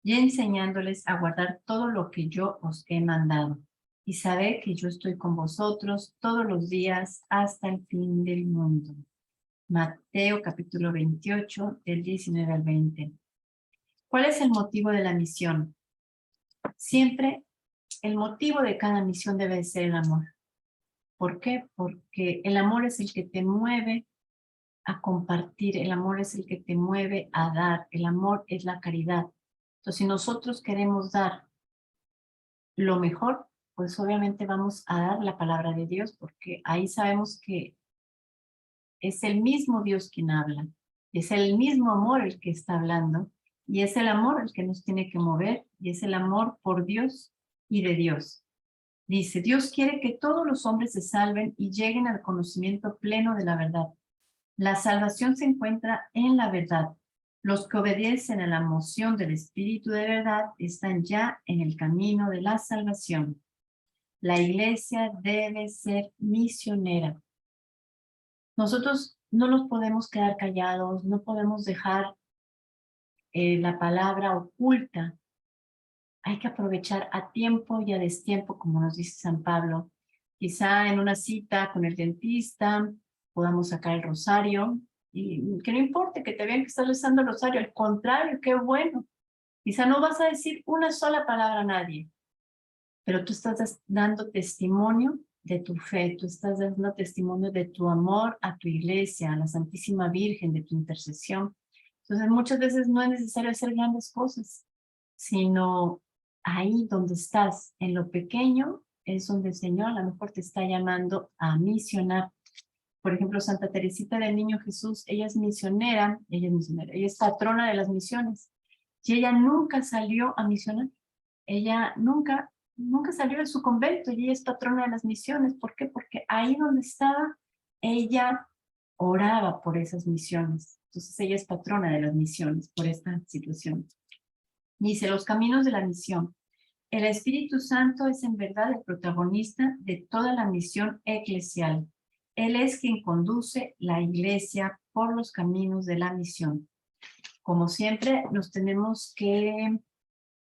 y enseñándoles a guardar todo lo que yo os he mandado. Y sabed que yo estoy con vosotros todos los días hasta el fin del mundo. Mateo capítulo 28, del 19 al 20. ¿Cuál es el motivo de la misión? Siempre el motivo de cada misión debe ser el amor. ¿Por qué? Porque el amor es el que te mueve a compartir, el amor es el que te mueve a dar, el amor es la caridad. Entonces, si nosotros queremos dar lo mejor, pues obviamente vamos a dar la palabra de Dios, porque ahí sabemos que es el mismo Dios quien habla, es el mismo amor el que está hablando, y es el amor el que nos tiene que mover, y es el amor por Dios y de Dios. Dice, Dios quiere que todos los hombres se salven y lleguen al conocimiento pleno de la verdad. La salvación se encuentra en la verdad. Los que obedecen a la moción del Espíritu de verdad están ya en el camino de la salvación. La iglesia debe ser misionera. Nosotros no nos podemos quedar callados, no podemos dejar la palabra oculta. Hay que aprovechar a tiempo y a destiempo, como nos dice San Pablo. Quizá en una cita con el dentista podamos sacar el rosario y que no importe que te vean que estás rezando el rosario, al contrario, qué bueno. Quizá no vas a decir una sola palabra a nadie, pero tú estás dando testimonio de tu fe, tú estás dando testimonio de tu amor a tu iglesia, a la Santísima Virgen, de tu intercesión. Entonces muchas veces no es necesario hacer grandes cosas, sino ahí donde estás, en lo pequeño, es donde el Señor a lo mejor te está llamando a misionar. Por ejemplo, Santa Teresita del Niño Jesús, ella es misionera, ella es patrona de las misiones, y ella nunca salió a misionar. Ella nunca salió de su convento, y ella es patrona de las misiones. ¿Por qué? Porque ahí donde estaba, ella oraba por esas misiones. Entonces ella es patrona de las misiones por esta situación. Dice, los caminos de la misión. El Espíritu Santo es en verdad el protagonista de toda la misión eclesial. Él es quien conduce la iglesia por los caminos de la misión. Como siempre, nos tenemos que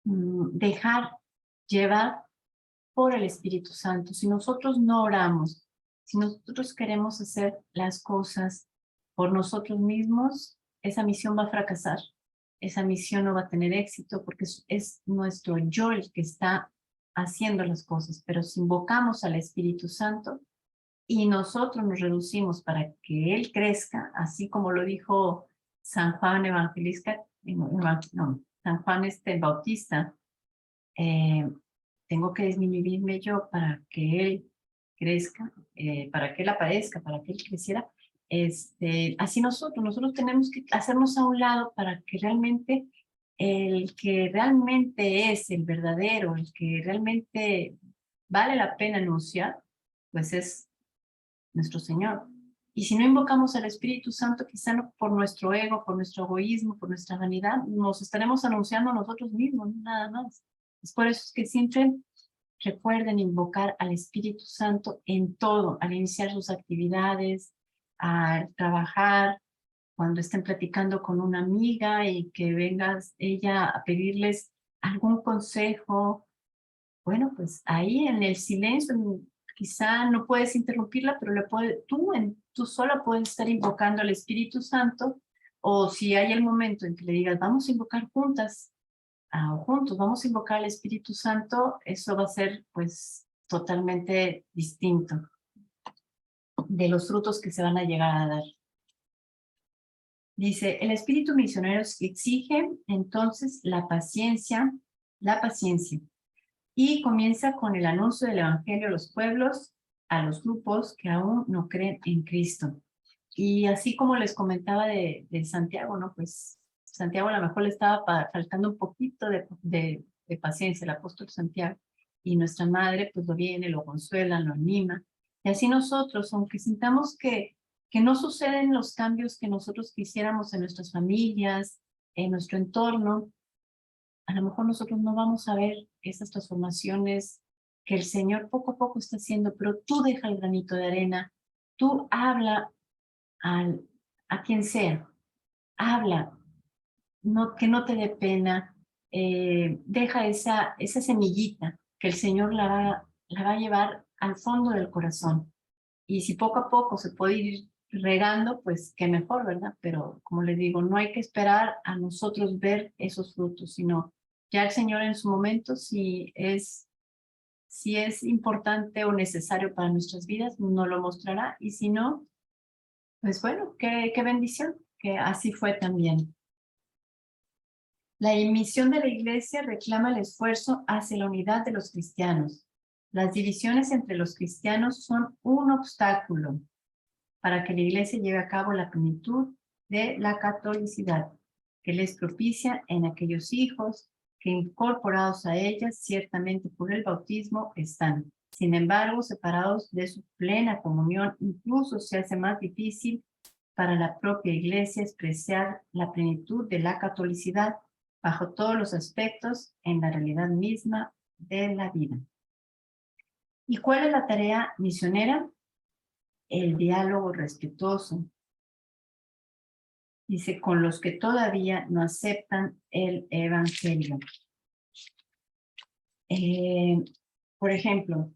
dejar llevar por el Espíritu Santo. Si nosotros no oramos, si nosotros queremos hacer las cosas por nosotros mismos, esa misión va a fracasar. Esa misión no va a tener éxito porque es nuestro yo el que está haciendo las cosas. Pero si invocamos al Espíritu Santo y nosotros nos reducimos para que Él crezca, así como lo dijo San Juan Evangelista, no, San Juan Bautista, tengo que disminuirme yo para que Él crezca, para que Él aparezca, para que Él creciera. Así nosotros tenemos que hacernos a un lado para que realmente el que realmente es el verdadero, el que realmente vale la pena anunciar, pues es nuestro Señor. Y si no invocamos al Espíritu Santo, quizá no por nuestro ego, por nuestro egoísmo, por nuestra vanidad, nos estaremos anunciando a nosotros mismos, nada más. Es por eso que siempre recuerden invocar al Espíritu Santo en todo, al iniciar sus actividades, al trabajar, cuando estén platicando con una amiga y que vengas ella a pedirles algún consejo. Bueno, pues ahí en el silencio, quizá no puedes interrumpirla, pero tú sola puedes estar invocando al Espíritu Santo, o si hay el momento en que le digas, vamos a invocar juntas, o juntos, vamos a invocar al Espíritu Santo, eso va a ser pues totalmente distinto de los frutos que se van a llegar a dar. Dice, el espíritu misionero exige entonces la paciencia, y comienza con el anuncio del evangelio a los pueblos, a los grupos que aún no creen en Cristo. Y así como les comentaba de Santiago, ¿no? Pues Santiago a lo mejor le estaba faltando un poquito de paciencia, el apóstol Santiago, y nuestra madre pues lo viene, lo consuela, lo anima. Y así nosotros, aunque sintamos que no suceden los cambios que nosotros quisiéramos en nuestras familias, en nuestro entorno, a lo mejor nosotros no vamos a ver esas transformaciones que el Señor poco a poco está haciendo, pero tú deja el granito de arena, tú habla a quien sea, habla, que no te dé pena, deja esa semillita que el Señor la va a llevar al fondo del corazón. Y si poco a poco se puede ir regando, pues qué mejor, ¿verdad? Pero como les digo, no hay que esperar a nosotros ver esos frutos, sino ya el Señor en su momento, si es importante o necesario para nuestras vidas, nos lo mostrará. Y si no, pues bueno, qué bendición, que así fue también. La misión de la Iglesia reclama el esfuerzo hacia la unidad de los cristianos. Las divisiones entre los cristianos son un obstáculo para que la Iglesia lleve a cabo la plenitud de la catolicidad, que les propicia en aquellos hijos que incorporados a ellas ciertamente por el bautismo están. Sin embargo, separados de su plena comunión, incluso se hace más difícil para la propia Iglesia expresar la plenitud de la catolicidad bajo todos los aspectos en la realidad misma de la vida. ¿Y cuál es la tarea misionera? El diálogo respetuoso. Dice, con los que todavía no aceptan el evangelio. Por ejemplo,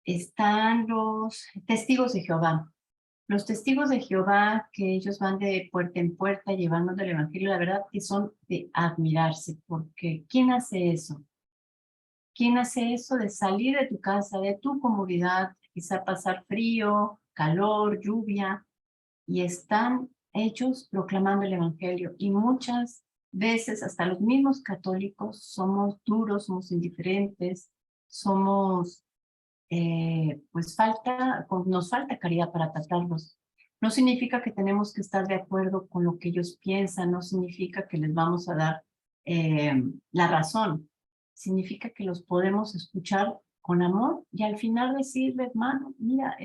están los testigos de Jehová. Los testigos de Jehová, que ellos van de puerta en puerta llevando el evangelio, la verdad que son de admirarse, porque ¿quién hace eso? ¿Quién hace eso de salir de tu casa, de tu comunidad, quizá pasar frío, calor, lluvia, y están ellos proclamando el evangelio? Y muchas veces hasta los mismos católicos somos duros, somos indiferentes, somos, pues nos falta caridad para tratarlos. No significa que tenemos que estar de acuerdo con lo que ellos piensan, no significa que les vamos a dar la razón, significa que los podemos escuchar con amor y al final decirle, hermano, mira,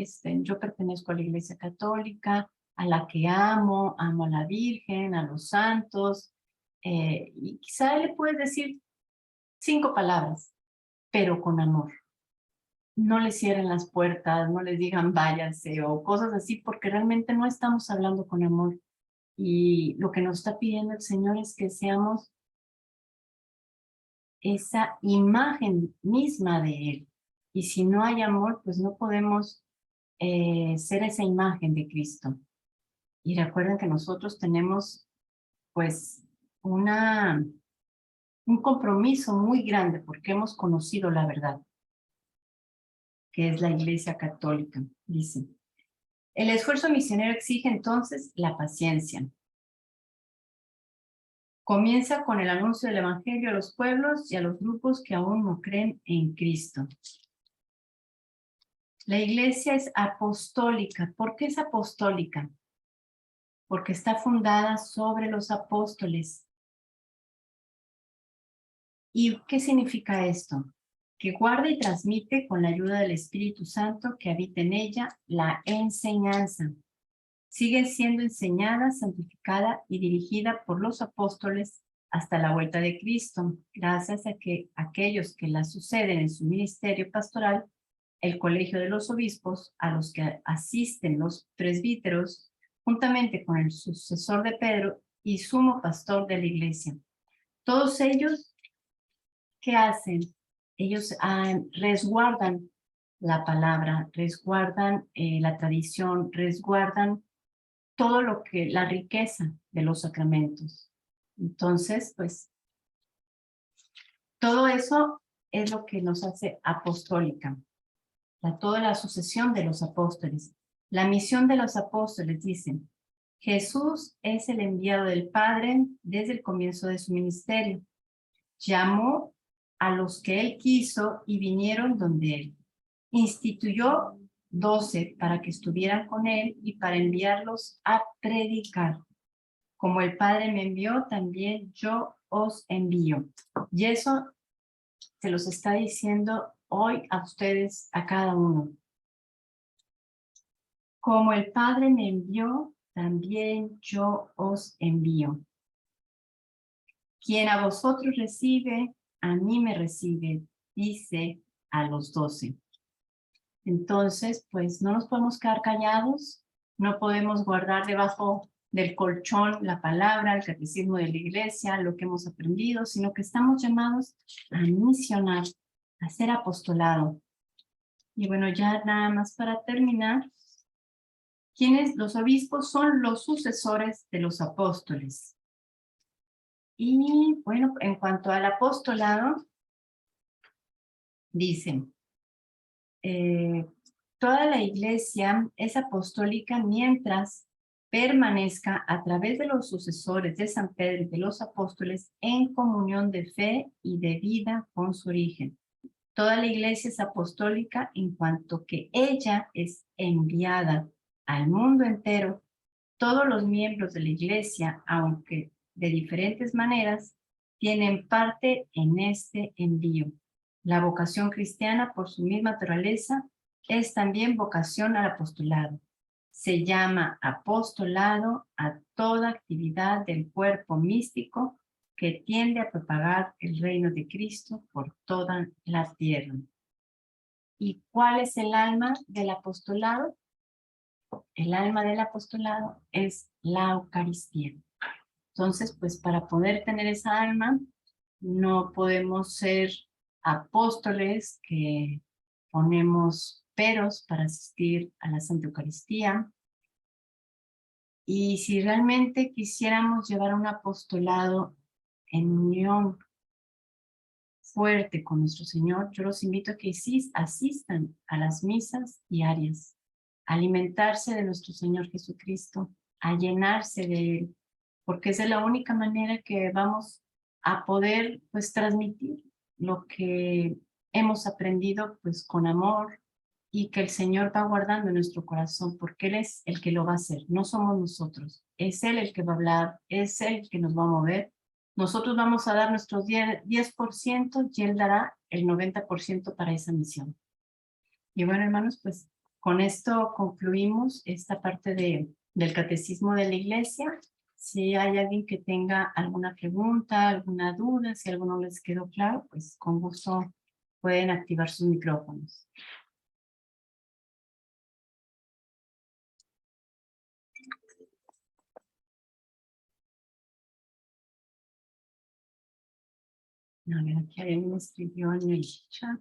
yo pertenezco a la Iglesia Católica, a la que amo a la Virgen, a los santos, y quizá le puedes decir 5 palabras, pero con amor. No les cierren las puertas, no les digan váyanse o cosas así, porque realmente no estamos hablando con amor. Y lo que nos está pidiendo el Señor es que seamos esa imagen misma de Él. Y si no hay amor, pues no podemos ser esa imagen de Cristo. Y recuerden que nosotros tenemos pues un compromiso muy grande porque hemos conocido la verdad, que es la Iglesia Católica, dice. El esfuerzo misionero exige entonces la paciencia. Comienza con el anuncio del evangelio a los pueblos y a los grupos que aún no creen en Cristo. La Iglesia es apostólica. ¿Por qué es apostólica? Porque está fundada sobre los apóstoles. ¿Y qué significa esto? Que guarda y transmite con la ayuda del Espíritu Santo que habita en ella la enseñanza. Sigue siendo enseñada, santificada y dirigida por los apóstoles hasta la vuelta de Cristo, gracias a que aquellos que la suceden en su ministerio pastoral, el colegio de los obispos, a los que asisten los presbíteros, juntamente con el sucesor de Pedro y sumo pastor de la iglesia. Todos ellos, ¿qué hacen? Ellos resguardan la palabra, resguardan la tradición, resguardan todo lo que, la riqueza de los sacramentos. Entonces, pues, todo eso es lo que nos hace apostólica, toda la sucesión de los apóstoles. La misión de los apóstoles, dicen, Jesús es el enviado del Padre desde el comienzo de su ministerio. Llamó a los que él quiso y vinieron donde él. Instituyó 12 para que estuvieran con él y para enviarlos a predicar. Como el Padre me envió, también yo os envío. Y eso se los está diciendo hoy a ustedes, a cada uno. Como el Padre me envió, también yo os envío. Quien a vosotros recibe, a mí me recibe, dice a los 12. Entonces, pues no nos podemos quedar callados, no podemos guardar debajo del colchón la palabra, el catecismo de la iglesia, lo que hemos aprendido, sino que estamos llamados a misionar, a ser apostolado. Y bueno, ya nada más para terminar, ¿quiénes? Los obispos son los sucesores de los apóstoles. Y bueno, en cuanto al apostolado, dicen, toda la iglesia es apostólica mientras permanezca a través de los sucesores de San Pedro y de los apóstoles en comunión de fe y de vida con su origen. Toda la iglesia es apostólica en cuanto que ella es enviada al mundo entero. Todos los miembros de la iglesia, aunque de diferentes maneras, tienen parte en este envío. La vocación cristiana, por su misma naturaleza, es también vocación al apostolado. Se llama apostolado a toda actividad del cuerpo místico que tiende a propagar el reino de Cristo por toda la tierra. ¿Y cuál es el alma del apostolado? El alma del apostolado es la Eucaristía. Entonces, pues para poder tener esa alma, no podemos ser apóstoles que ponemos peros para asistir a la Santa Eucaristía. Y si realmente quisiéramos llevar un apostolado en unión fuerte con nuestro Señor, yo los invito a que asistan a las misas diarias, a alimentarse de nuestro Señor Jesucristo, a llenarse de Él, porque esa es la única manera que vamos a poder pues transmitir lo que hemos aprendido pues con amor y que el Señor va guardando en nuestro corazón, porque Él es el que lo va a hacer, no somos nosotros, es Él el que va a hablar, es Él el que nos va a mover. Nosotros vamos a dar nuestros 10% y Él dará el 90% para esa misión. Y bueno, hermanos, pues con esto concluimos esta parte del catecismo de la iglesia. Si hay alguien que tenga alguna pregunta, alguna duda, si algo no les quedó claro, pues con gusto pueden activar sus micrófonos. A ver, aquí alguien me escribió en el chat.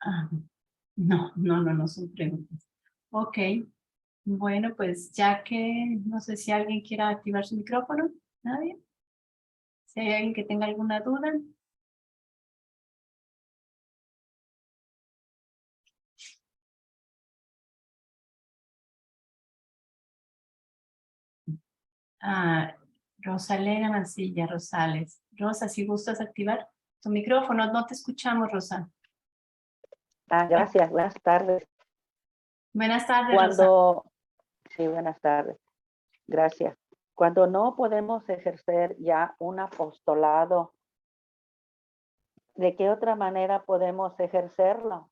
Ah, no son preguntas. Ok, bueno, pues ya que no sé si alguien quiera activar su micrófono, ¿nadie? Si hay alguien que tenga alguna duda. Ah, Rosalena Mancilla Rosales. Rosa, si gustas activar tu micrófono, no te escuchamos, Rosa. Gracias, buenas tardes. Buenas tardes, Rosa. Sí, buenas tardes. Gracias. Cuando no podemos ejercer ya un apostolado, ¿de qué otra manera podemos ejercerlo?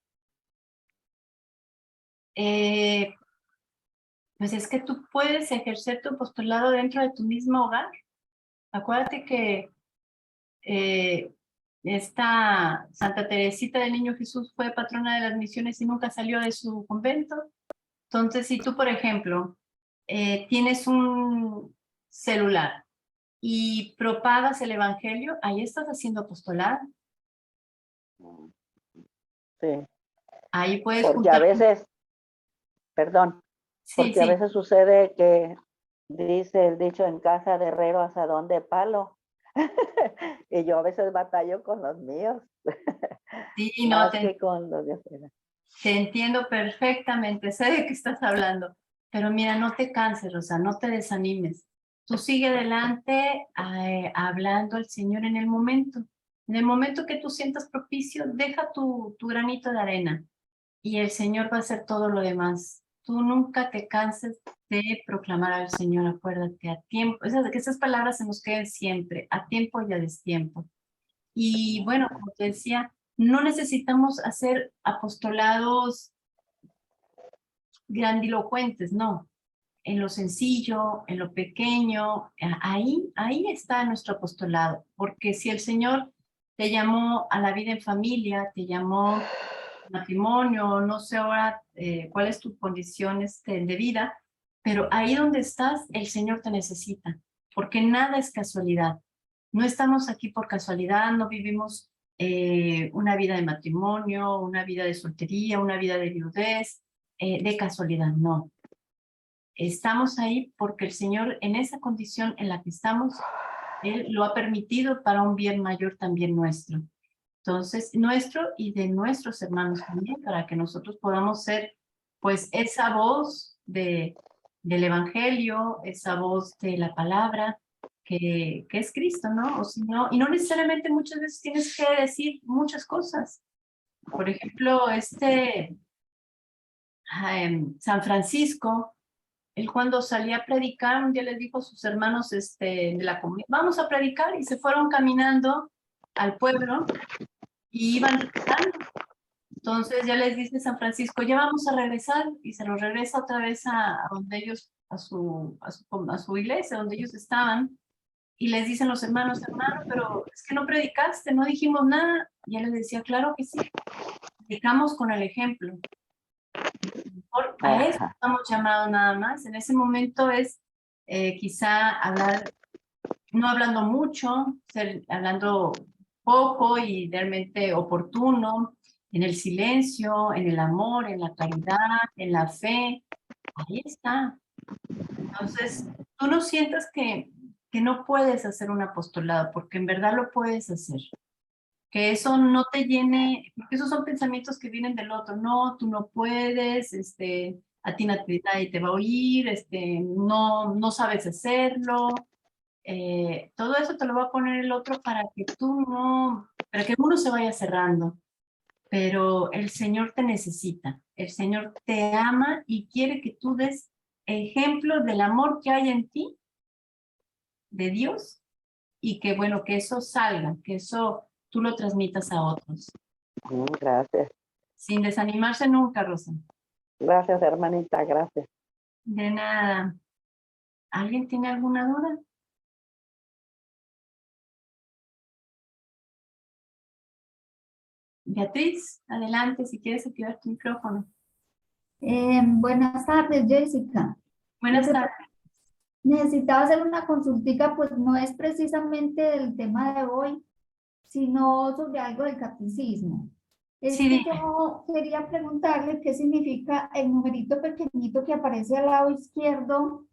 Pues es que tú puedes ejercer tu apostolado dentro de tu mismo hogar. Acuérdate que esta Santa Teresita del Niño Jesús fue patrona de las misiones y nunca salió de su convento. Entonces, si tú, por ejemplo, tienes un celular y propagas el evangelio, ahí estás haciendo apostolado. Sí. Ahí puedes Porque a juntar. veces, perdón, Sí, porque a sí. veces sucede que dice el dicho en casa de herrero asadón de palo. Y yo a veces batallo con los míos, Sí, no, más que con los de afuera. te entiendo perfectamente, sé de qué estás hablando, pero mira, no te canses, Rosa, no te desanimes. Tú sigue adelante hablando al Señor en el momento. En el momento que tú sientas propicio, deja tu granito de arena y el Señor va a hacer todo lo demás. Tú nunca te canses de proclamar al Señor, acuérdate, a tiempo, que esas palabras se nos queden siempre, a tiempo y a destiempo. Y bueno, como te decía, no necesitamos hacer apostolados grandilocuentes, no. En lo sencillo, en lo pequeño, ahí está nuestro apostolado. Porque si el Señor te llamó a la vida en familia, te llamó a matrimonio, no sé ahora cuál es tu condición de vida, pero ahí donde estás, el Señor te necesita, porque nada es casualidad. No estamos aquí por casualidad, no vivimos una vida de matrimonio, una vida de soltería, una vida de viudez, de casualidad, no. Estamos ahí porque el Señor, en esa condición en la que estamos, Él lo ha permitido para un bien mayor también nuestro. Entonces, nuestro y de nuestros hermanos también, para que nosotros podamos ser, pues, esa voz del Evangelio, esa voz de la palabra, que es Cristo, ¿no? O si no, y no necesariamente muchas veces tienes que decir muchas cosas. Por ejemplo, San Francisco, él cuando salía a predicar, un día les dijo a sus hermanos de la comunidad, vamos a predicar, y se fueron caminando al pueblo y iban regresando. Entonces ya les dice San Francisco, ya vamos a regresar, y se los regresa otra vez a donde ellos, a su iglesia, donde ellos estaban, y les dicen los hermanos, hermano, pero es que no predicaste, no dijimos nada. Y él les decía, claro que sí, predicamos con el ejemplo. A eso Ajá. estamos llamados nada más. En ese momento es quizá hablar, no hablando mucho, hablando poco y realmente oportuno, en el silencio, en el amor, en la caridad, en la fe. Ahí está. Entonces, tú no sientas que no puedes hacer un apostolado, porque en verdad lo puedes hacer. Que eso no te llene, porque esos son pensamientos que vienen del otro. No, tú no puedes, a ti nadie te va a oír, no sabes hacerlo. Todo eso te lo va a poner el otro para que uno se vaya cerrando. Pero el Señor te necesita, el Señor te ama y quiere que tú des ejemplo del amor que hay en ti, de Dios, y que bueno, que eso salga, que eso tú lo transmitas a otros. Gracias. Sin desanimarse nunca, Rosa. Gracias, hermanita, gracias. De nada. ¿Alguien tiene alguna duda? Beatriz, adelante si quieres activar tu micrófono. Buenas tardes, Jessica. Buenas tardes. Necesitaba hacer una consultica, pues no es precisamente del tema de hoy, sino sobre algo del catecismo. Es Sí, que dime. yo quería preguntarle qué significa el numerito pequeñito que aparece al lado izquierdo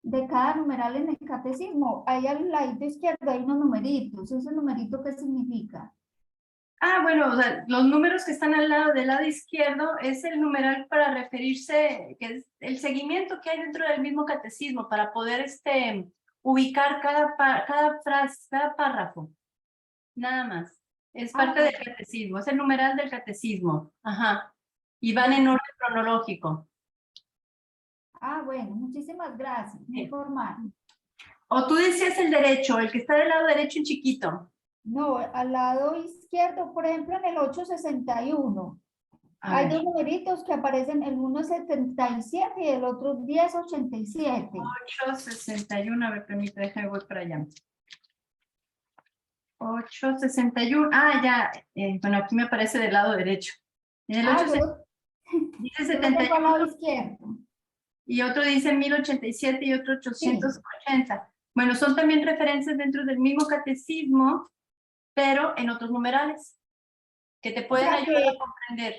de cada numeral en el catecismo. Ahí al lado izquierdo hay unos numeritos. ¿Ese numerito qué significa? Ah, bueno, o sea, los números que están del lado izquierdo es el numeral para referirse, que es el seguimiento que hay dentro del mismo catecismo para poder ubicar cada frase, cada párrafo, nada más. Es parte del catecismo, es el numeral del catecismo. Ajá. Y van en orden cronológico. Ah, bueno, muchísimas gracias, muy formal. O tú decías el derecho, el que está del lado derecho en chiquito. No, al lado izquierdo, por ejemplo, en el 861. A Hay ver, dos numeritos que aparecen, el uno es 77 y el otro 1087. 861, a ver, permítame, déjame, voy para allá. 861, ah, ya, bueno, aquí me aparece del lado derecho. En el Ah, 8, dice yo lo tengo al 71 lado izquierdo. y otro dice 1087 y otro Sí. 880. Bueno, son también referencias dentro del mismo catecismo, pero en otros numerales, que te O pueden sea ayudar que, a comprender.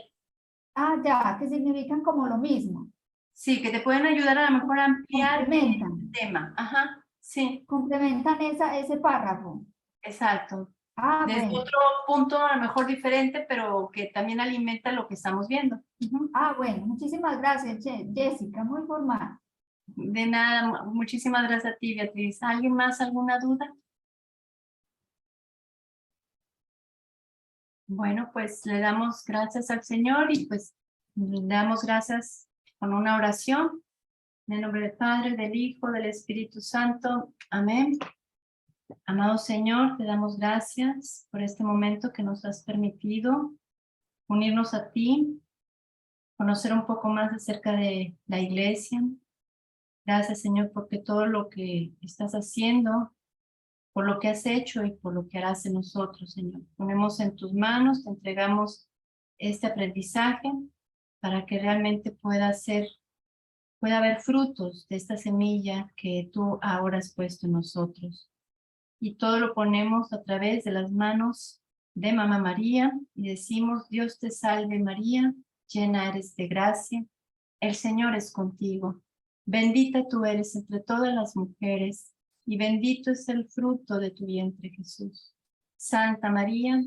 ya, que significan como lo mismo. Sí, que te pueden ayudar a lo mejor a ampliar Complementan, el tema. Ajá, sí, complementan ese párrafo. exacto. Ah, Desde bueno. otro punto a lo mejor diferente, pero que también alimenta lo que estamos viendo. Ujú. Ah, bueno. Muchísimas gracias, Jessica. Muy formal. De nada, muchísimas gracias a ti, Beatriz. ¿Alguien más, alguna duda? Bueno, pues le damos gracias al Señor y pues le damos gracias con una oración. En el nombre del Padre, del Hijo, del Espíritu Santo. Amén. Amado Señor, te damos gracias por este momento que nos has permitido unirnos a ti, conocer un poco más acerca de la iglesia. Gracias, Señor, porque todo lo que estás haciendo, por lo que has hecho y por lo que harás en nosotros, Señor. Ponemos en tus manos, te entregamos este aprendizaje para que realmente pueda haber frutos de esta semilla que tú ahora has puesto en nosotros. Y todo lo ponemos a través de las manos de Mamá María y decimos: Dios te salve María, llena eres de gracia, el Señor es contigo. Bendita tú eres entre todas las mujeres y bendito es el fruto de tu vientre, Jesús. Santa María,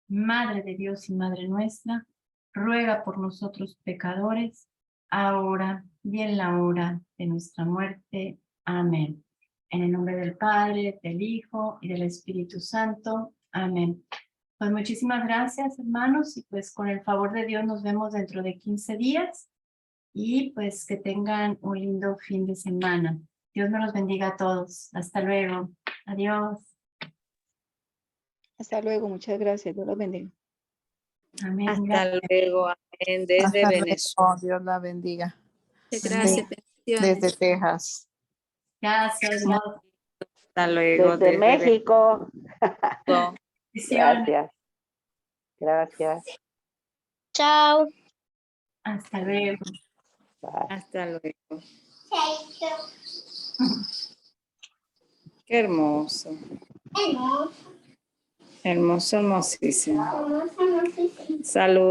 Madre de Dios y Madre nuestra, ruega por nosotros pecadores, ahora y en la hora de nuestra muerte. Amén. En el nombre del Padre, del Hijo y del Espíritu Santo. Amén. Pues muchísimas gracias, hermanos, y pues con el favor de Dios nos vemos dentro de 15 días. Y pues que tengan un lindo fin de semana. Dios nos los bendiga a todos. Hasta luego. Adiós. Hasta luego, muchas gracias. Dios los bendiga. Amén. Hasta luego, amén. Desde Hasta Venezuela. luego, Dios la bendiga. Gracias, bendiciones. Desde Texas. Gracias. Hasta luego. Desde México. México. Bendiciones. Gracias. Gracias. Chao. Hasta luego. Bye. Hasta luego. Qué hermoso. Hermoso, hermosísimo. Salud.